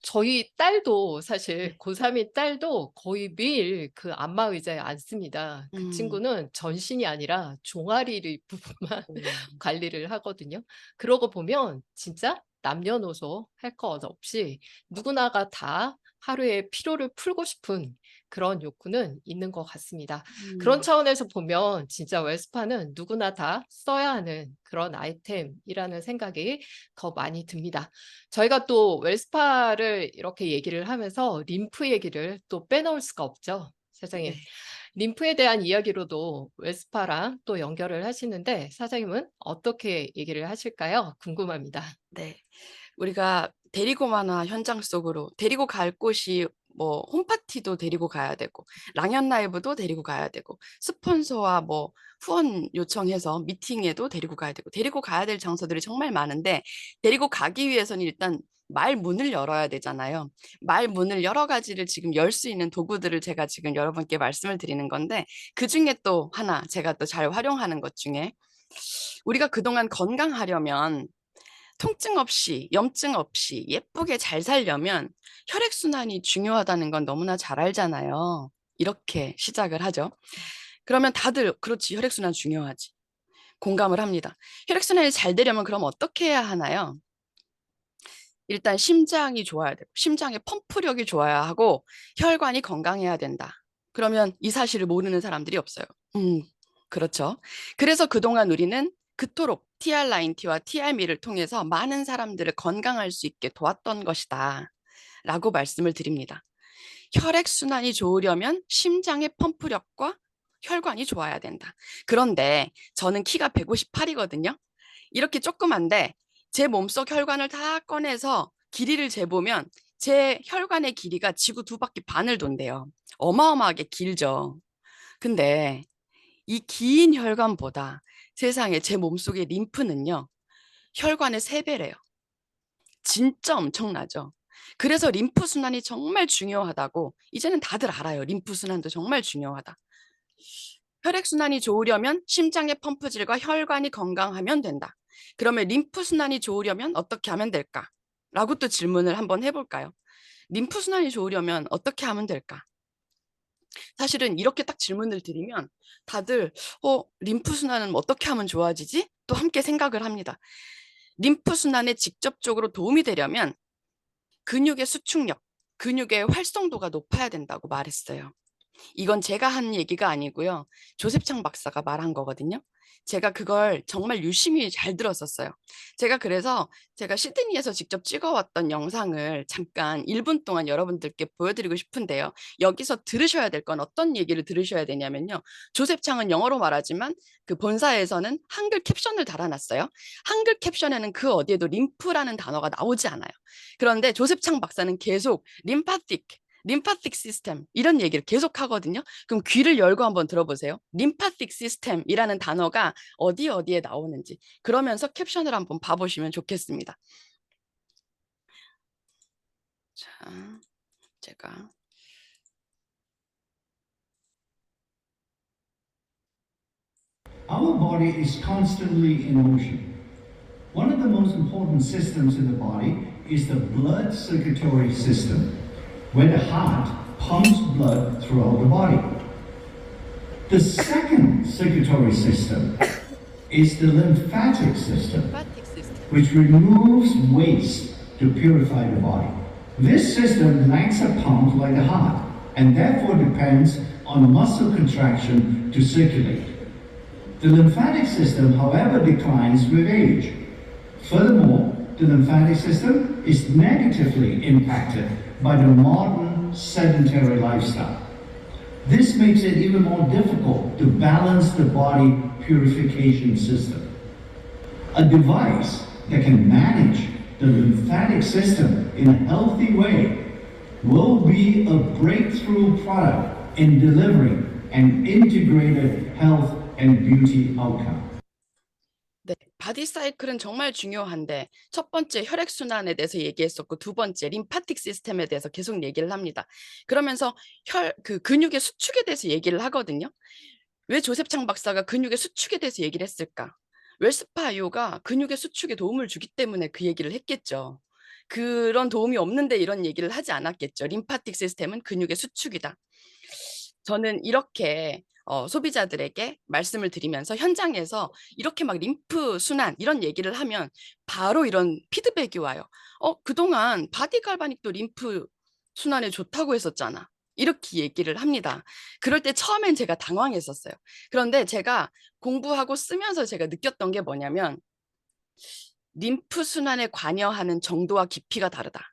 Speaker 3: 저희 딸도 사실
Speaker 5: 네.
Speaker 3: 고3인 딸도 거의 매일 그 안마 의자에 앉습니다. 그
Speaker 5: 음,
Speaker 3: 친구는 전신이 아니라 종아리를 부분만
Speaker 5: 오,
Speaker 3: 관리를 하거든요. 그러고 보면 진짜 남녀노소 할 것 없이 누구나가 다 하루에 피로를 풀고 싶은 그런 욕구는 있는 것 같습니다. 그런
Speaker 5: 음,
Speaker 3: 차원에서 보면 진짜 웰스파는 누구나 다 써야 하는 그런 아이템이라는 생각이 더 많이 듭니다. 저희가 또 웰스파를 이렇게 얘기를 하면서 림프 얘기를 또 빼놓을 수가 없죠,
Speaker 5: 네.
Speaker 3: 사장님. 림프에 대한 이야기로도 웰스파랑 또 연결을 하시는데 사장님은 어떻게 얘기를 하실까요? 궁금합니다.
Speaker 5: 네. 우리가 데리고 만화 현장 속으로 데리고 갈 곳이 뭐 홈파티도 데리고 가야 되고 랑연 라이브도 데리고 가야 되고 스폰서와 뭐 후원 요청해서 미팅에도 데리고 가야 되고 데리고 가야 될 장소들이 정말 많은데 데리고 가기 위해서는 일단 말 문을 열어야 되잖아요. 말 문을 여러 가지를 지금 열 수 있는 도구들을 제가 지금 여러분께 말씀을 드리는 건데 그 중에 또 하나 제가 또 잘 활용하는 것 중에 우리가 그동안 건강하려면 통증 없이, 염증 없이 예쁘게 잘 살려면 혈액순환이 중요하다는 건 너무나 잘 알잖아요. 이렇게 시작을 하죠. 그러면 다들 그렇지, 혈액순환 중요하지. 공감을 합니다. 혈액순환이 잘 되려면 그럼 어떻게 해야 하나요? 일단 심장이 좋아야 되고, 심장의 펌프력이 좋아야 하고, 혈관이 건강해야 된다. 그러면 이 사실을 모르는 사람들이 없어요. 그렇죠. 그래서 그동안 우리는 그토록 TR90와 TRM를 통해서 많은 사람들을 건강할 수 있게 도왔던 것이다. 라고 말씀을 드립니다. 혈액순환이 좋으려면 심장의 펌프력과 혈관이 좋아야 된다. 그런데 저는 키가 158이거든요. 이렇게 조그만데 제 몸속 혈관을 다 꺼내서 길이를 재보면 제 혈관의 길이가 지구 2바퀴 반을 돈대요. 어마어마하게 길죠. 근데 이 긴 혈관보다 세상에 제 몸속의 림프는요, 혈관의 3배래요. 진짜 엄청나죠. 그래서 림프 순환이 정말 중요하다고 이제는 다들 알아요. 림프 순환도 정말 중요하다. 혈액 순환이 좋으려면 심장의 펌프질과 혈관이 건강하면 된다. 그러면 림프 순환이 좋으려면 어떻게 하면 될까? 라고 또 질문을 한번 해볼까요? 림프 순환이 좋으려면 어떻게 하면 될까? 사실은 이렇게 딱 질문을 드리면 다들 림프 순환은 어떻게 하면 좋아지지? 또 함께 생각을 합니다. 림프 순환에 직접적으로 도움이 되려면 근육의 수축력, 근육의 활성도가 높아야 된다고 말했어요. 이건 제가 한 얘기가 아니고요. 조셉창 박사가 말한 거거든요. 제가 그걸 정말 유심히 잘 들었었어요. 그래서 제가 시드니에서 직접 찍어왔던 영상을 잠깐 1분 동안 여러분들께 보여드리고 싶은데요. 여기서 들으셔야 될 건 어떤 얘기를 들으셔야 되냐면요. 조셉창은 영어로 말하지만 그 본사에서는 한글 캡션을 달아놨어요. 한글 캡션에는 그 어디에도 림프라는 단어가 나오지 않아요. 그런데 조셉창 박사는 계속 림파틱 시스템 이런 얘기를 계속 하거든요. 그럼 귀를 열고 한번 들어보세요. 림파틱 시스템이라는 단어가 어디에 나오는지 그러면서 캡션을 한번 봐보시면 좋겠습니다. 자, 제가
Speaker 6: Our body is constantly in motion. One of the most important systems in the body is the blood circulatory system, where the heart pumps blood throughout the body. The second circulatory system is the lymphatic system, which removes waste to purify the body. This system lacks a pump like the heart, and therefore depends on muscle contraction to circulate. The lymphatic system, however, declines with age. Furthermore, the lymphatic system is negatively impacted by the modern sedentary lifestyle. This makes it even more difficult to balance the body purification system. A device that can manage the lymphatic system in a healthy way will be a breakthrough product in delivering an integrated health and beauty outcome.
Speaker 5: 네, 바디 사이클은 정말 중요한데 첫 번째 혈액순환에 대해서 얘기했었고 두 번째 림파틱 시스템에 대해서 계속 얘기를 합니다. 그러면서 근육의 수축에 대해서 얘기를 하거든요. 왜 조셉창 박사가 근육의 수축에 대해서 얘기를 했을까? 웰스파이오가 근육의 수축에 도움을 주기 때문에 그 얘기를 했겠죠. 그런 도움이 없는데 이런 얘기를 하지 않았겠죠. 림파틱 시스템은 근육의 수축이다. 저는 이렇게 소비자들에게 말씀을 드리면서 현장에서 이렇게 막 림프 순환 이런 얘기를 하면 바로 이런 피드백이 와요. 그동안 바디 갈바닉도 림프 순환에 좋다고 했었잖아. 이렇게 얘기를 합니다. 그럴 때 처음엔 제가 당황했었어요. 그런데 제가 공부하고 쓰면서 제가 느꼈던 게 뭐냐면 림프 순환에 관여하는 정도와 깊이가 다르다.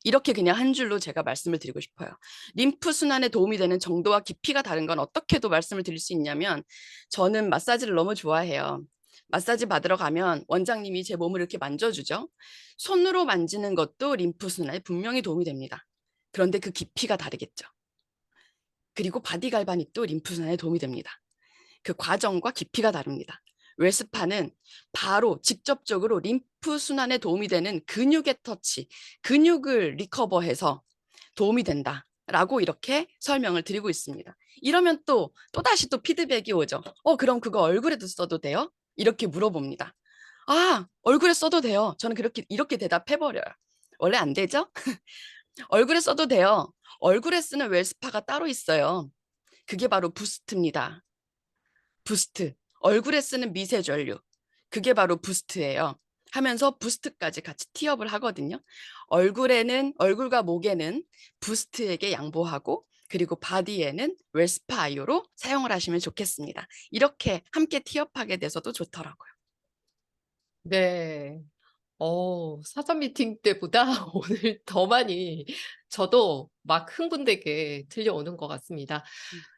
Speaker 5: 이렇게 그냥 한 줄로 제가 말씀을 드리고 싶어요. 림프 순환에 도움이 되는 정도와 깊이가 다른 건 어떻게도 말씀을 드릴 수 있냐면 저는 마사지를 너무 좋아해요. 마사지 받으러 가면 원장님이 제 몸을 이렇게 만져주죠. 손으로 만지는 것도 림프 순환에 분명히 도움이 됩니다. 그런데 그 깊이가 다르겠죠. 그리고 바디 갈바닉도 림프 순환에 도움이 됩니다. 그 과정과 깊이가 다릅니다. 웰스파는 바로 직접적으로 림프 순환에 도움이 되는 근육의 터치, 근육을 리커버해서 도움이 된다라고 이렇게 설명을 드리고 있습니다. 이러면 또다시 피드백이 오죠. 그럼 그거 얼굴에도 써도 돼요? 이렇게 물어봅니다. 아, 얼굴에 써도 돼요. 저는 이렇게 대답해버려요. 원래 안 되죠? 얼굴에 써도 돼요. 얼굴에 쓰는 웰스파가 따로 있어요. 그게 바로 부스트입니다. 부스트. 얼굴에 쓰는 미세 전류. 그게 바로 부스트예요. 하면서 부스트까지 같이 티업을 하거든요. 얼굴과 목에는 부스트에게 양보하고, 그리고 바디에는 웰스파 아이오로 사용을 하시면 좋겠습니다. 이렇게 함께 티업하게 돼서도 좋더라고요.
Speaker 3: 네. 사전 미팅 때보다 오늘 더 많이 저도 막 흥분되게 들려오는 것 같습니다.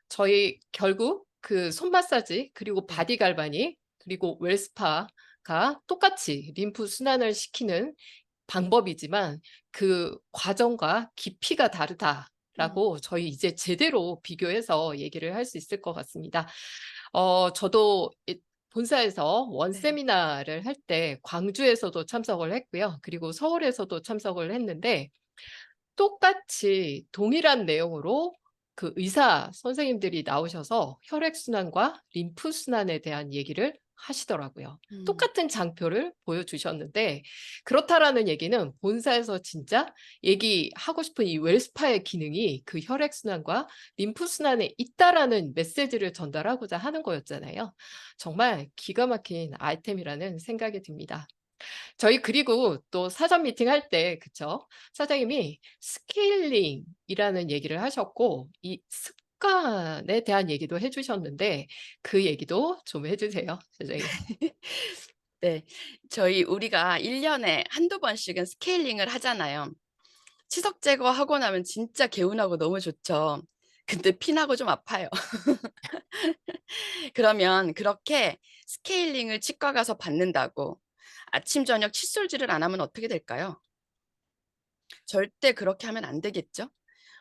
Speaker 3: 저희 결국 그 손 마사지 그리고
Speaker 5: 네.
Speaker 3: 바디 갈바닉 그리고 웰스파가 똑같이 림프 순환을 시키는 방법이지만 그 과정과 깊이가 다르다라고 저희 이제 제대로 비교해서 얘기를 할 수 있을 것 같습니다. 저도 본사에서 원
Speaker 5: 네.
Speaker 3: 세미나를 할 때 광주에서도 참석을 했고요. 그리고 서울에서도 참석을 했는데 똑같이 동일한 내용으로 그 의사 선생님들이 나오셔서 혈액순환과 림프순환에 대한 얘기를 하시더라고요. 똑같은 장표를 보여주셨는데 그렇다라는 얘기는 본사에서 진짜 얘기하고 싶은 이 웰스파의 기능이 그 혈액순환과 림프순환에 있다라는 메시지를 전달하고자 하는 거였잖아요. 정말 기가 막힌 아이템이라는 생각이 듭니다. 저희 그리고 또 사전 미팅 할 때 그쵸? 사장님이 스케일링이라는 얘기를 하셨고 이 습관에 대한 얘기도 해 주셨는데 그 얘기도 좀 해 주세요, 사장님.
Speaker 5: 네. 우리가 1년에 한두 번씩은 스케일링을 하잖아요. 치석 제거하고 나면 진짜 개운하고 너무 좋죠. 근데 피나고 좀 아파요. 그러면 그렇게 스케일링을 치과 가서 받는다고 아침 저녁 칫솔질을 안 하면 어떻게 될까요? 절대 그렇게 하면 안 되겠죠?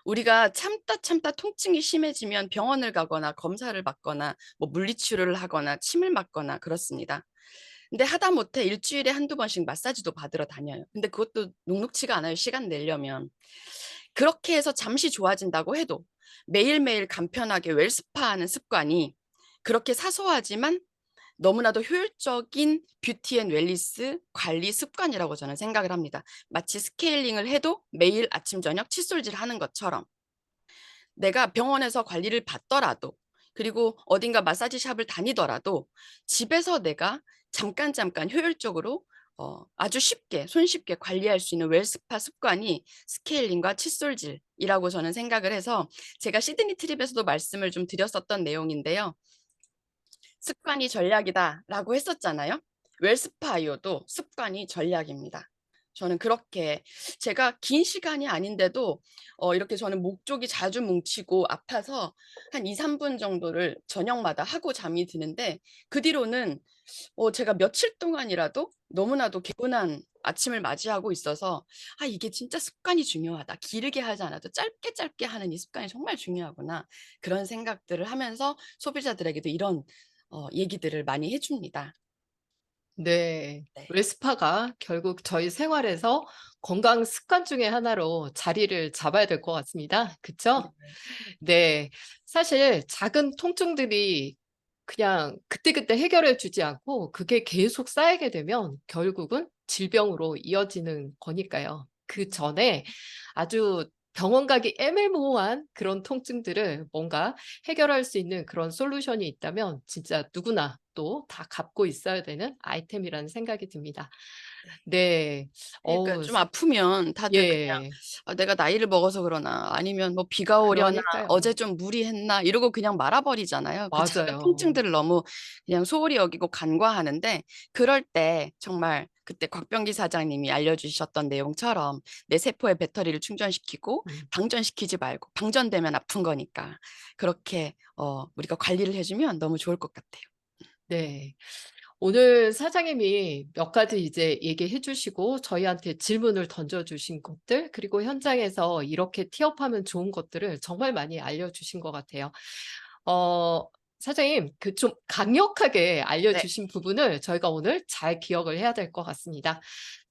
Speaker 5: 우리가 참다 통증이 심해지면 병원을 가거나 검사를 받거나 뭐 물리치료를 하거나 침을 맞거나 그렇습니다. 근데 하다못해 일주일에 한두 번씩 마사지도 받으러 다녀요. 근데 그것도 녹록지가 않아요. 시간 내려면. 그렇게 해서 잠시 좋아진다고 해도 매일매일 간편하게 웰스파하는 습관이 그렇게 사소하지만 너무나도 효율적인 뷰티 앤 웰니스 관리 습관이라고 저는 생각을 합니다. 마치 스케일링을 해도 매일 아침 저녁 칫솔질 하는 것처럼 내가 병원에서 관리를 받더라도 그리고 어딘가 마사지 샵을 다니더라도 집에서 내가 잠깐 효율적으로 아주 쉽게 손쉽게 관리할 수 있는 웰스파 습관이 스케일링과 칫솔질이라고 저는 생각을 해서 제가 시드니 트립에서도 말씀을 좀 드렸었던 내용인데요. 습관이 전략이다라고 했었잖아요. 웰스파 아이오도 습관이 전략입니다. 저는 그렇게 제가 긴 시간이 아닌데도 이렇게 저는 목 쪽이 자주 뭉치고 아파서 한 2-3분 정도를 저녁마다 하고 잠이 드는데 그 뒤로는 제가 며칠 동안이라도 너무나도 개운한 아침을 맞이하고 있어서 이게 진짜 습관이 중요하다. 길게 하지 않아도 짧게 하는 이 습관이 정말 중요하구나. 그런 생각들을 하면서 소비자들에게도 이런 얘기들을 많이 해줍니다.
Speaker 3: 네.
Speaker 5: 네.
Speaker 3: 웰스파가 결국 저희 생활에서 건강 습관 중에 하나로 자리를 잡아야 될 것 같습니다. 그쵸? 네. 사실 작은 통증들이 그냥 그때그때 해결해 주지 않고 그게 계속 쌓이게 되면 결국은 질병으로 이어지는 거니까요. 그 전에 아주 병원 가기 애매모호한 그런 통증들을 뭔가 해결할 수 있는 그런 솔루션이 있다면 진짜 누구나 또 다 갖고 있어야 되는 아이템이라는 생각이 듭니다. 네.
Speaker 5: 그러니까 좀 아프면 다들 그냥
Speaker 3: 예.
Speaker 5: 내가 나이를 먹어서 그러나 아니면 뭐 비가 오려나
Speaker 3: 그러니까요.
Speaker 5: 어제 좀 무리했나 이러고 그냥 말아버리잖아요. 그 작은
Speaker 3: 맞아요.
Speaker 5: 통증들을 너무 그냥 소홀히 여기고 간과하는데 그럴 때 정말 그때 곽병기 사장님이 알려주셨던 내용처럼 내 세포의 배터리를 충전시키고 방전시키지 말고 방전되면 아픈 거니까 그렇게 우리가 관리를 해주면 너무 좋을 것 같아요.
Speaker 3: 네. 오늘 사장님이 몇 가지 이제 얘기해 주시고 저희한테 질문을 던져 주신 것들 그리고 현장에서 이렇게 티업하면 좋은 것들을 정말 많이 알려주신 것 같아요. 사장님 그 좀 강력하게 알려주신 부분을 저희가 오늘 잘 기억을 해야 될 것 같습니다.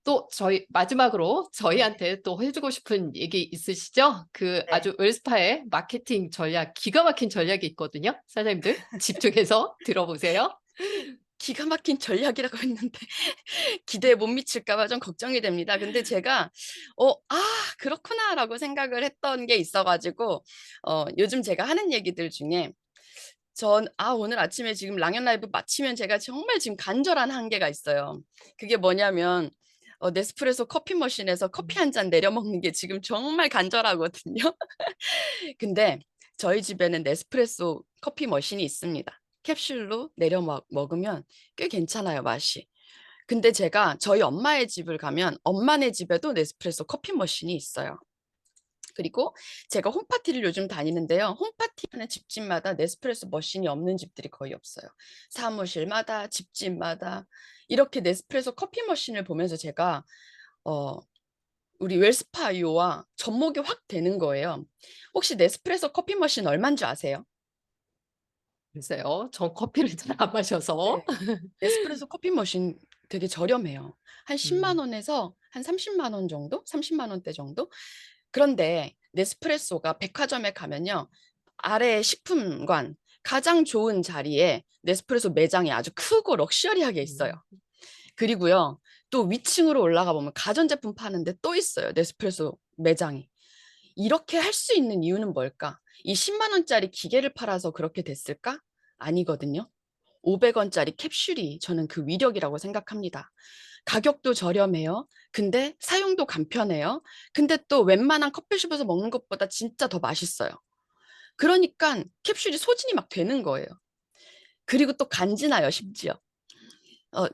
Speaker 3: 또 저희 마지막으로 저희한테 또 해주고 싶은 얘기 있으시죠? 그 아주 웰스파의 마케팅 전략 기가 막힌 전략이 있거든요. 사장님들 집중해서 들어보세요.
Speaker 5: 기가 막힌 전략이라고 했는데 기대에 못 미칠까 봐 좀 걱정이 됩니다. 근데 제가 '아 그렇구나.'라고 생각을 했던 게 있어 가지고 요즘 제가 하는 얘기들 중에 오늘 아침에 지금 랑연 라이브 마치면 제가 정말 지금 간절한 한계가 있어요. 그게 뭐냐면 네스프레소 커피 머신에서 커피 한 잔 내려 먹는 게 지금 정말 간절하거든요. 근데 저희 집에는 네스프레소 커피 머신이 있습니다. 캡슐로 내려 먹으면 꽤 괜찮아요, 맛이. 근데 제가 저희 엄마의 집을 가면 엄마네 집에도 네스프레소 커피 머신이 있어요. 그리고 제가 홈파티를 요즘 다니는데요. 홈파티하는 집집마다 네스프레소 머신이 없는 집들이 거의 없어요. 사무실마다, 집집마다 이렇게 네스프레소 커피 머신을 보면서 제가 어 우리 웰스파이오와 접목이 확 되는 거예요. 혹시 네스프레소 커피 머신 얼마인 줄 아세요?
Speaker 3: 글쎄요. 전 커피를 잘 안 마셔서.
Speaker 5: 네스프레소 커피 머신 되게 저렴해요. 한 10만
Speaker 3: 음.
Speaker 5: 원에서 한 30만 원 정도? 30만 원대 정도? 그런데 네스프레소가 백화점에 가면요. 아래 식품관 가장 좋은 자리에 네스프레소 매장이 아주 크고 럭셔리하게 있어요. 그리고요. 또 위층으로 올라가 보면 가전제품 파는데 또 있어요. 네스프레소 매장이. 이렇게 할 수 있는 이유는 뭘까? 이 10만 원짜리 기계를 팔아서 그렇게 됐을까? 아니거든요. 500원짜리 캡슐이 저는 그 위력이라고 생각합니다. 가격도 저렴해요. 근데 사용도 간편해요. 근데 또 웬만한 커피숍에서 먹는 것보다 진짜 더 맛있어요. 그러니까 캡슐이 소진이 막 되는 거예요. 그리고 또 간지나요, 심지어.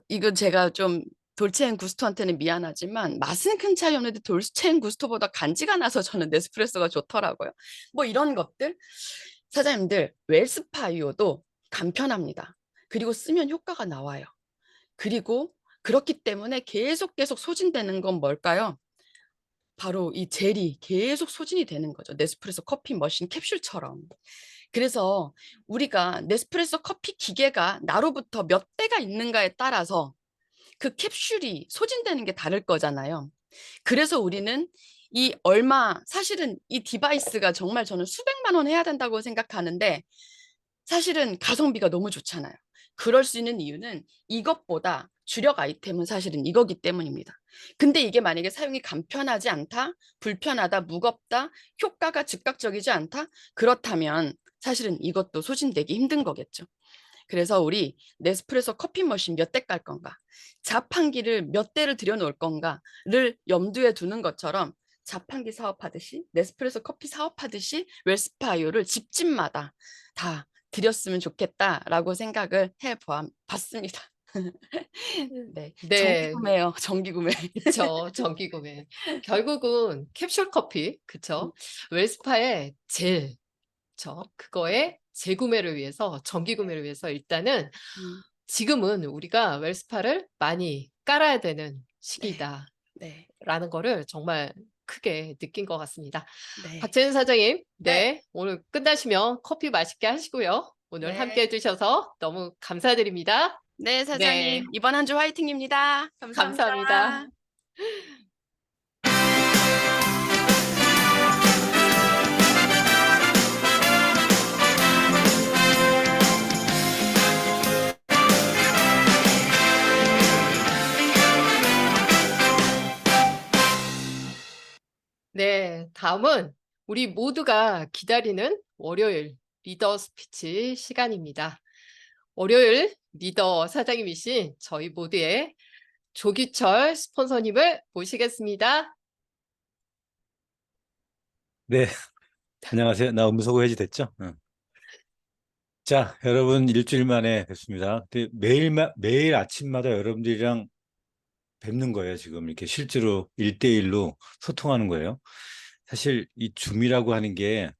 Speaker 5: 이건 제가 좀 돌체앤구스토한테는 미안하지만 맛은 큰 차이 없는데 돌체앤구스토보다 간지가 나서 저는 네스프레소가 좋더라고요. 뭐 이런 것들. 사장님들, 웰스파이오도 간편합니다. 그리고 쓰면 효과가 나와요. 그리고 그렇기 때문에 계속 소진되는 건 뭘까요? 바로 이 젤이 계속 소진이 되는 거죠. 네스프레소 커피 머신 캡슐처럼. 그래서 우리가 네스프레소 커피 기계가 나로부터 몇 대가 있는가에 따라서 그 캡슐이 소진되는 게 다를 거잖아요. 그래서 우리는 사실은 이 디바이스가 정말 저는 수백만 원 해야 된다고 생각하는데 사실은 가성비가 너무 좋잖아요. 그럴 수 있는 이유는 이것보다 주력 아이템은 사실은 이거기 때문입니다. 근데 이게 만약에 사용이 간편하지 않다, 불편하다, 무겁다, 효과가 즉각적이지 않다? 그렇다면 사실은 이것도 소진되기 힘든 거겠죠. 그래서 우리 네스프레소 커피 머신 몇 대 깔 건가, 자판기를 몇 대를 들여놓을 건가를 염두에 두는 것처럼 자판기 사업하듯이 네스프레소 커피 사업하듯이 웰스파이오를 집집마다 다 드렸으면 좋겠다라고 생각을 해봤습니다. 네, 정기
Speaker 3: 네.
Speaker 5: 구매요, 정기 구매.
Speaker 3: 그쵸. 정기 구매. 결국은 캡슐 커피, 그쵸? 웰스파의 젤, 그거의 재구매를 위해서, 정기 구매를 위해서 일단은
Speaker 5: 음,
Speaker 3: 지금은 우리가 웰스파를 많이 깔아야 되는
Speaker 5: 네,
Speaker 3: 시기다라는
Speaker 5: 네,
Speaker 3: 거를 정말 크게 느낀 것 같습니다.
Speaker 5: 네,
Speaker 3: 박재는 사장님,
Speaker 5: 네,
Speaker 3: 네, 오늘 끝나시면 커피 맛있게 하시고요. 오늘 함께
Speaker 5: 네.
Speaker 3: 해주셔서 너무 감사드립니다.
Speaker 5: 네,
Speaker 3: 네,
Speaker 5: 사장님. 이번 한 주 화이팅입니다.
Speaker 3: 감사합니다.
Speaker 5: 감사합니다.
Speaker 3: 네, 다음은 우리 모두가 기다리는 월요일 리더 스피치 시간입니다. 월요일 리더 사장님이신 저희 모두의 조기철 스폰서님을 모시겠습니다.
Speaker 2: 네, 안녕하세요. 나 음소거 해지됐죠? 응. 자, 여러분 일주일 만에 뵙습니다. 근데 매일 아침마다 여러분들이랑 뵙는 거예요. 지금 이렇게 실제로 1대1로 소통하는 거예요. 사실 이 줌이라고 하는 게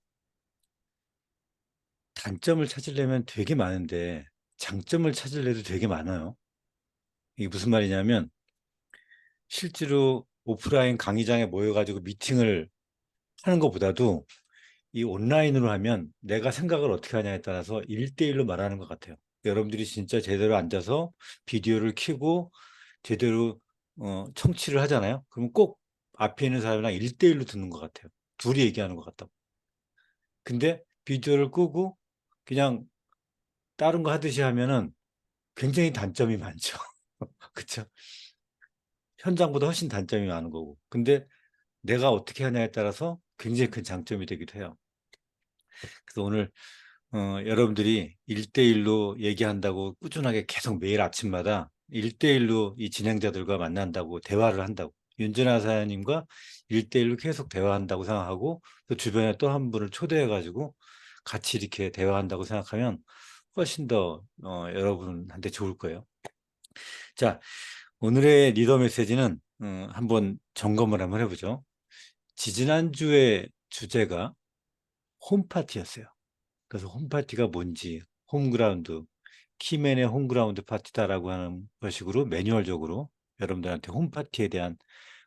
Speaker 2: 단점을 찾으려면 되게 많은데 장점을 찾으려도 되게 많아요. 이게 무슨 말이냐면 실제로 오프라인 강의장에 모여가지고 미팅을 하는 것보다도 이 온라인으로 하면 내가 생각을 어떻게 하냐에 따라서 1대1로 말하는 것 같아요. 여러분들이 진짜 제대로 앉아서 비디오를 켜고 제대로 청취를 하잖아요. 그러면 꼭 앞에 있는 사람이랑 1대1로 듣는 것 같아요. 둘이 얘기하는 것 같다고. 근데 비디오를 끄고 그냥 다른 거 하듯이 하면은 굉장히 단점이 많죠. 그쵸? 현장보다 훨씬 단점이 많은 거고. 근데 내가 어떻게 하냐에 따라서 굉장히 큰 장점이 되기도 해요. 그래서 오늘 여러분들이 1대1로 얘기한다고 꾸준하게 계속 매일 아침마다 1대1로 이 진행자들과 만난다고 대화를 한다고 윤준하 사장님과 1대1로 계속 대화한다고 생각하고 또 주변에 또 한 분을 초대해 가지고 같이 이렇게 대화한다고 생각하면 훨씬 더 여러분한테 좋을 거예요. 자, 오늘의 리더 메시지는 한번 점검을 한번 해보죠. 지지난주의 주제가 홈파티였어요. 그래서 홈파티가 뭔지, 홈그라운드, 키맨의 홈그라운드 파티다라고 하는 것식으로 매뉴얼적으로 여러분들한테 홈파티에 대한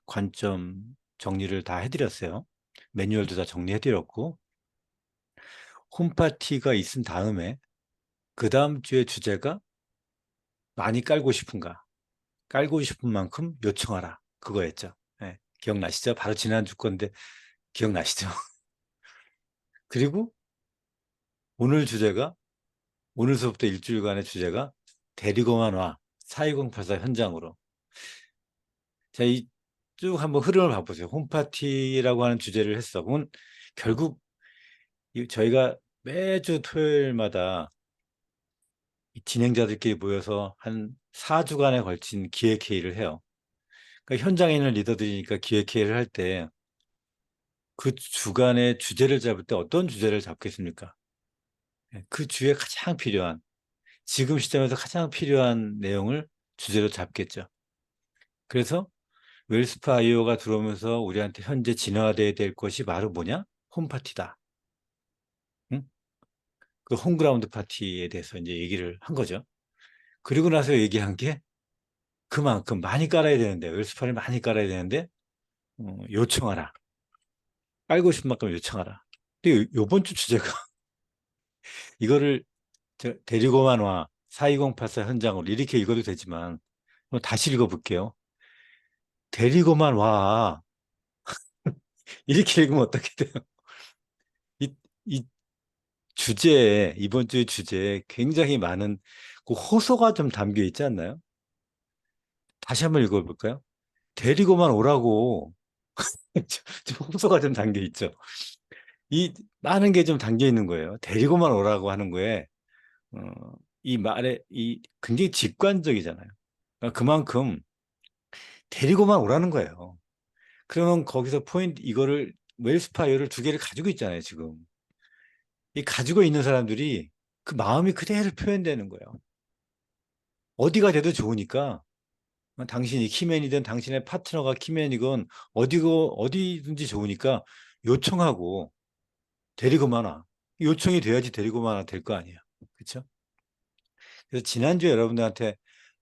Speaker 2: 관점 정리를 다 해드렸어요. 매뉴얼도 다 정리해드렸고, 홈파티가 있은 다음에 그 다음 주의 주제가 많이 깔고 싶은가? 깔고 싶은 만큼 요청하라. 그거였죠. 예, 기억나시죠? 바로 지난주 건데 기억나시죠? 그리고 오늘 주제가 오늘서부터 일주일간의 주제가 데리고만 와. 42084 현장으로. 자, 이 쭉 한번 흐름을 봐보세요. 홈파티라고 하는 주제를 했어. 그건 결국 저희가 매주 토요일마다 이 진행자들끼리 모여서 한 4주간에 걸친 기획회의를 해요. 그러니까 현장에 있는 리더들이니까 기획회의를 할 때 그 주간의 주제를 잡을 때 어떤 주제를 잡겠습니까? 그 주에 가장 필요한, 지금 시점에서 가장 필요한 내용을 주제로 잡겠죠. 그래서 웰스파 IO가 들어오면서 우리한테 현재 진화돼야 될 것이 바로 뭐냐? 홈파티다. 응? 그 홈그라운드 파티에 대해서 이제 얘기를 한 거죠. 그리고 나서 얘기한 게 그만큼 많이 깔아야 되는데, 웰스파를 많이 깔아야 되는데, 요청하라. 깔고 싶은 만큼 요청하라. 근데 요번 주 주제가 이거를 데리고만 와. 42084 현장으로 이렇게 읽어도 되지만 다시 읽어볼게요. 데리고만 와. 이렇게 읽으면 어떻게 돼요? 이 주제에, 이번 주의 주제에 굉장히 많은 그 호소가 좀 담겨 있지 않나요? 다시 한번 읽어볼까요? 데리고만 오라고. 좀 호소가 좀 담겨 있죠. 이 많은 게 좀 담겨 있는 거예요. 데리고만 오라고 하는 거에 어, 이 말에 이 굉장히 직관적이잖아요. 그러니까 그만큼 데리고만 오라는 거예요. 그러면 거기서 포인트 이거를 웰스파이어를 두 개를 가지고 있잖아요, 지금. 이 가지고 있는 사람들이 그 마음이 그대로 표현되는 거예요. 어디가 돼도 좋으니까 당신이 키맨이든 당신의 파트너가 키맨이건 어디든지 좋으니까 요청하고 데리고만 와. 요청이 돼야지 데리고만 와 될 거 아니에요. 그렇죠? 그래서 지난주에 여러분들한테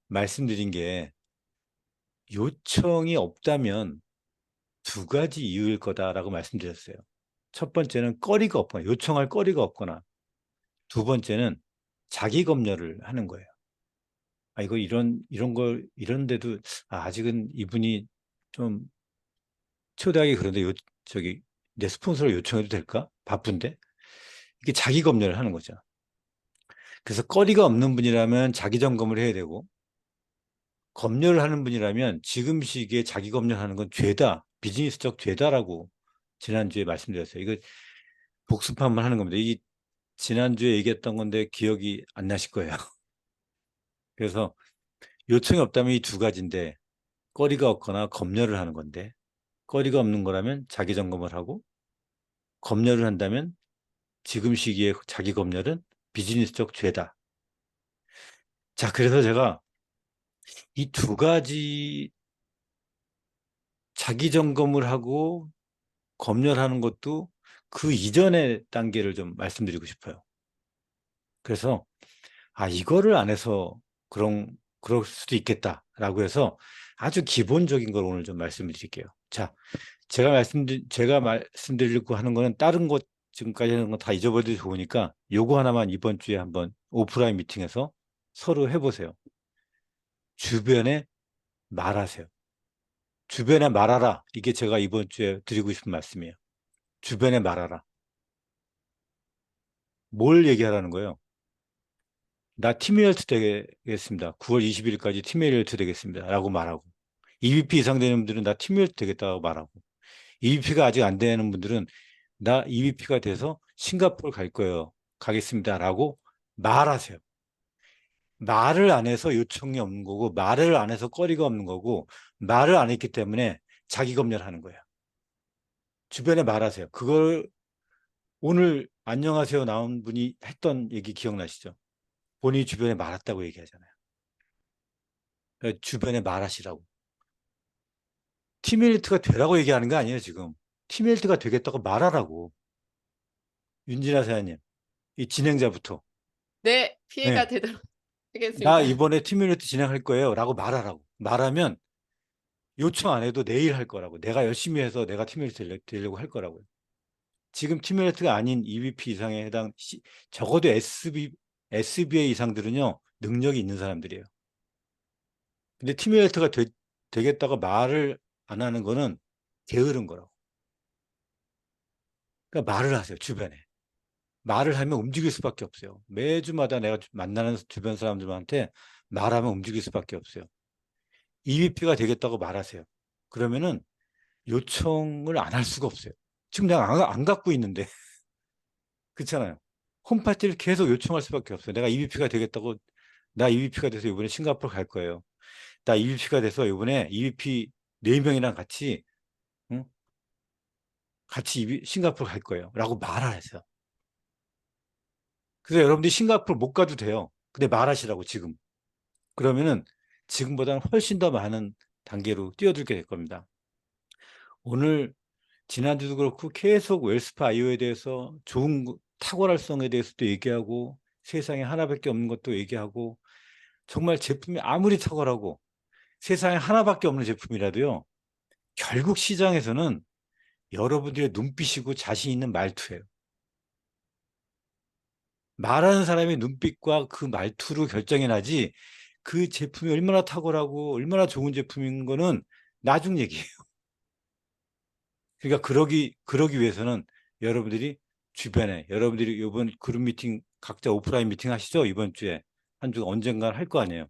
Speaker 2: 말씀드린 게 요청이 없다면 두 가지 이유일 거다라고 말씀드렸어요. 첫 번째는 거리가 없거나 요청할 거리가 없거나 두 번째는 자기 검열을 하는 거예요. 아, 이거 이런데도 아직은 이분이 좀 초대하기 그런데 저기 내 스폰서를 요청해도 될까? 바쁜데? 이게 자기 검열을 하는 거죠. 그래서 거리가 없는 분이라면 자기 점검을 해야 되고 검열을 하는 분이라면 지금 시기에 자기 검열하는 건 죄다, 비즈니스적 죄다라고 지난주에 말씀드렸어요. 이거 복습 한번 하는 겁니다. 이 지난주에 얘기했던 건데 기억이 안 나실 거예요. 그래서 요청이 없다면 이 두 가지인데 거리가 없거나 검열을 하는 건데 거리가 없는 거라면 자기 점검을 하고 검열을 한다면 지금 시기에 자기 검열은 비즈니스적 죄다. 자, 그래서 제가 이 두 가지 자기 점검을 하고 검열하는 것도 그 이전의 단계를 좀 말씀드리고 싶어요. 그래서 이거를 안 해서 그럴 수도 있겠다라고 해서 아주 기본적인 걸 오늘 좀 말씀을 드릴게요. 자, 제가 말씀드리려고 하는 거는 다른 것 지금까지 하는 건 다 잊어버려도 좋으니까 요거 하나만 이번 주에 한번 오프라인 미팅에서 서로 해보세요. 주변에 말하세요. 주변에 말하라. 이게 제가 이번 주에 드리고 싶은 말씀이에요. 주변에 말하라. 뭘 얘기하라는 거예요? 나 팀메일트 되겠습니다. 9월 20일까지 팀메일트 되겠습니다. 라고 말하고, EVP 이상 되는 분들은 나 팀메일트 되겠다고 말하고, EVP가 아직 안 되는 분들은 나 EVP가 돼서 싱가포르 갈 거예요. 가겠습니다. 라고 말하세요. 말을 안 해서 요청이 없는 거고, 말을 안 해서 거리가 없는 거고, 말을 안 했기 때문에 자기 검열하는 거예요. 주변에 말하세요. 그걸 오늘 안녕하세요 나온 분이 했던 얘기 기억나시죠? 본인이 주변에 말했다고 얘기하잖아요. 그러니까 주변에 말하시라고. 팀메일트가 되라고 얘기하는 거 아니에요, 지금. 팀메일트가 되겠다고 말하라고. 윤진아 사장님, 이 진행자부터.
Speaker 3: 네, 피해가
Speaker 2: 네.
Speaker 3: 되도록 하겠습니다.
Speaker 2: 나 이번에 팀메일트 진행할 거예요. 라고 말하라고. 말하면 요청 안 해도 내일 할 거라고. 내가 열심히 해서 내가 팀메일트 되려고 할 거라고요. 지금 팀메일트가 아닌 EVP 이상에 해당, 적어도 SBA 이상들은요, 능력이 있는 사람들이에요. 근데 팀메일트가 되겠다고 말을 안 하는 거는 게으른 거라고. 그러니까 말을 하세요, 주변에. 말을 하면 움직일 수밖에 없어요. 매주마다 내가 만나는 주변 사람들한테 말하면 움직일 수밖에 없어요. EVP가 되겠다고 말하세요. 그러면은 요청을 안 할 수가 없어요. 지금 내가 안 갖고 있는데. 그렇잖아요. 홈파티를 계속 요청할 수밖에 없어요. 내가 EVP가 되겠다고, 나 EVP가 돼서 이번에 싱가포르 갈 거예요. 나 EVP가 돼서 이번에 EVP 4명이랑 같이, 응? 같이 싱가포르 갈 거예요. 라고 말하세요. 그래서 여러분들이 싱가포르 못 가도 돼요. 근데 말하시라고, 지금. 그러면은 지금보다는 훨씬 더 많은 단계로 뛰어들게 될 겁니다. 오늘 지난주도 그렇고 계속 웰스파 IO에 대해서 좋은 탁월성에 대해서도 얘기하고, 세상에 하나밖에 없는 것도 얘기하고, 정말 제품이 아무리 탁월하고 세상에 하나밖에 없는 제품이라도요, 결국 시장에서는 여러분들의 눈빛이고 자신 있는 말투예요. 말하는 사람의 눈빛과 그 말투로 결정이 나지, 그 제품이 얼마나 탁월하고 얼마나 좋은 제품인 거는 나중 얘기예요. 그러니까 그러기 위해서는 여러분들이 주변에, 여러분들이 이번 그룹 미팅, 각자 오프라인 미팅 하시죠? 이번 주에 한 주 언젠가 할 거 아니에요.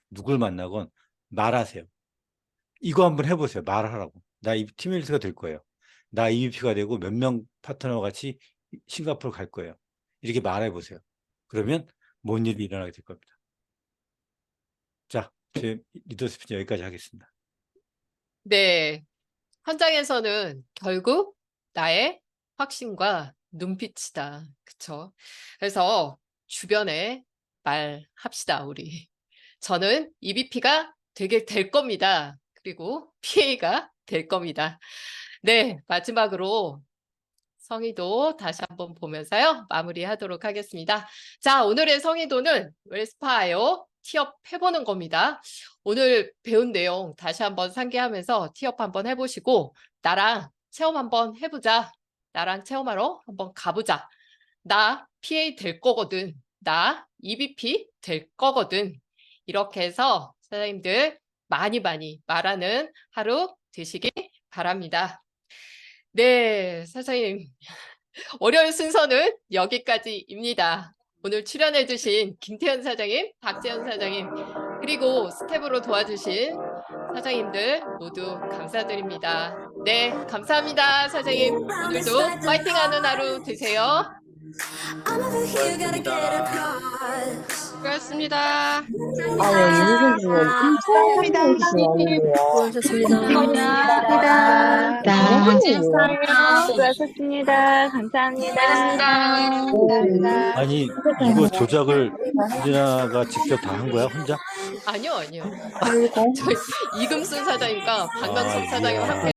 Speaker 2: 누굴 만나건 말하세요. 이거 한번 해보세요. 말하라고. 나 이 팀메일트가 될 거예요. 나 EVP가 되고 몇 명 파트너와 같이 싱가포르 갈 거예요. 이렇게 말해보세요. 그러면 뭔 일이 일어나게 될 겁니다. 자, 제 리더스피치 여기까지 하겠습니다.
Speaker 3: 네, 현장에서는 결국 나의 확신과 눈빛이다. 그쵸? 그래서 주변에 말합시다, 우리. 저는 EVP가 되게 될 겁니다. 그리고 PA가 될 겁니다. 네, 마지막으로 성의도 다시 한번 보면서요, 마무리하도록 하겠습니다. 자, 오늘의 성의도는 웰스파이오 티업 해보는 겁니다. 오늘 배운 내용 다시 한번 상기하면서 티업 한번 해보시고, 나랑 체험 한번 해보자. 나랑 체험하러 한번 가보자. 나 PA 될 거거든. 나 EVP 될 거거든. 이렇게 해서 사장님들 많이 말하는 하루 되시길 바랍니다. 네, 사장님. 월요일 순서는 여기까지입니다. 오늘 출연해주신 김태현 사장님, 박재현 사장님, 그리고 스텝으로 도와주신 사장님들 모두 감사드립니다. 네, 감사합니다, 사장님. 오늘도 파이팅하는 하루 되세요.
Speaker 5: 수고하셨습니다.
Speaker 7: 수고하셨습니다. 감사합니다.
Speaker 2: 아니, 이거 조작을 윤진아가 직접 다 한 거야, 혼자?
Speaker 3: 아니요. 저희 이금순 사장님과 박명석 사장님 함께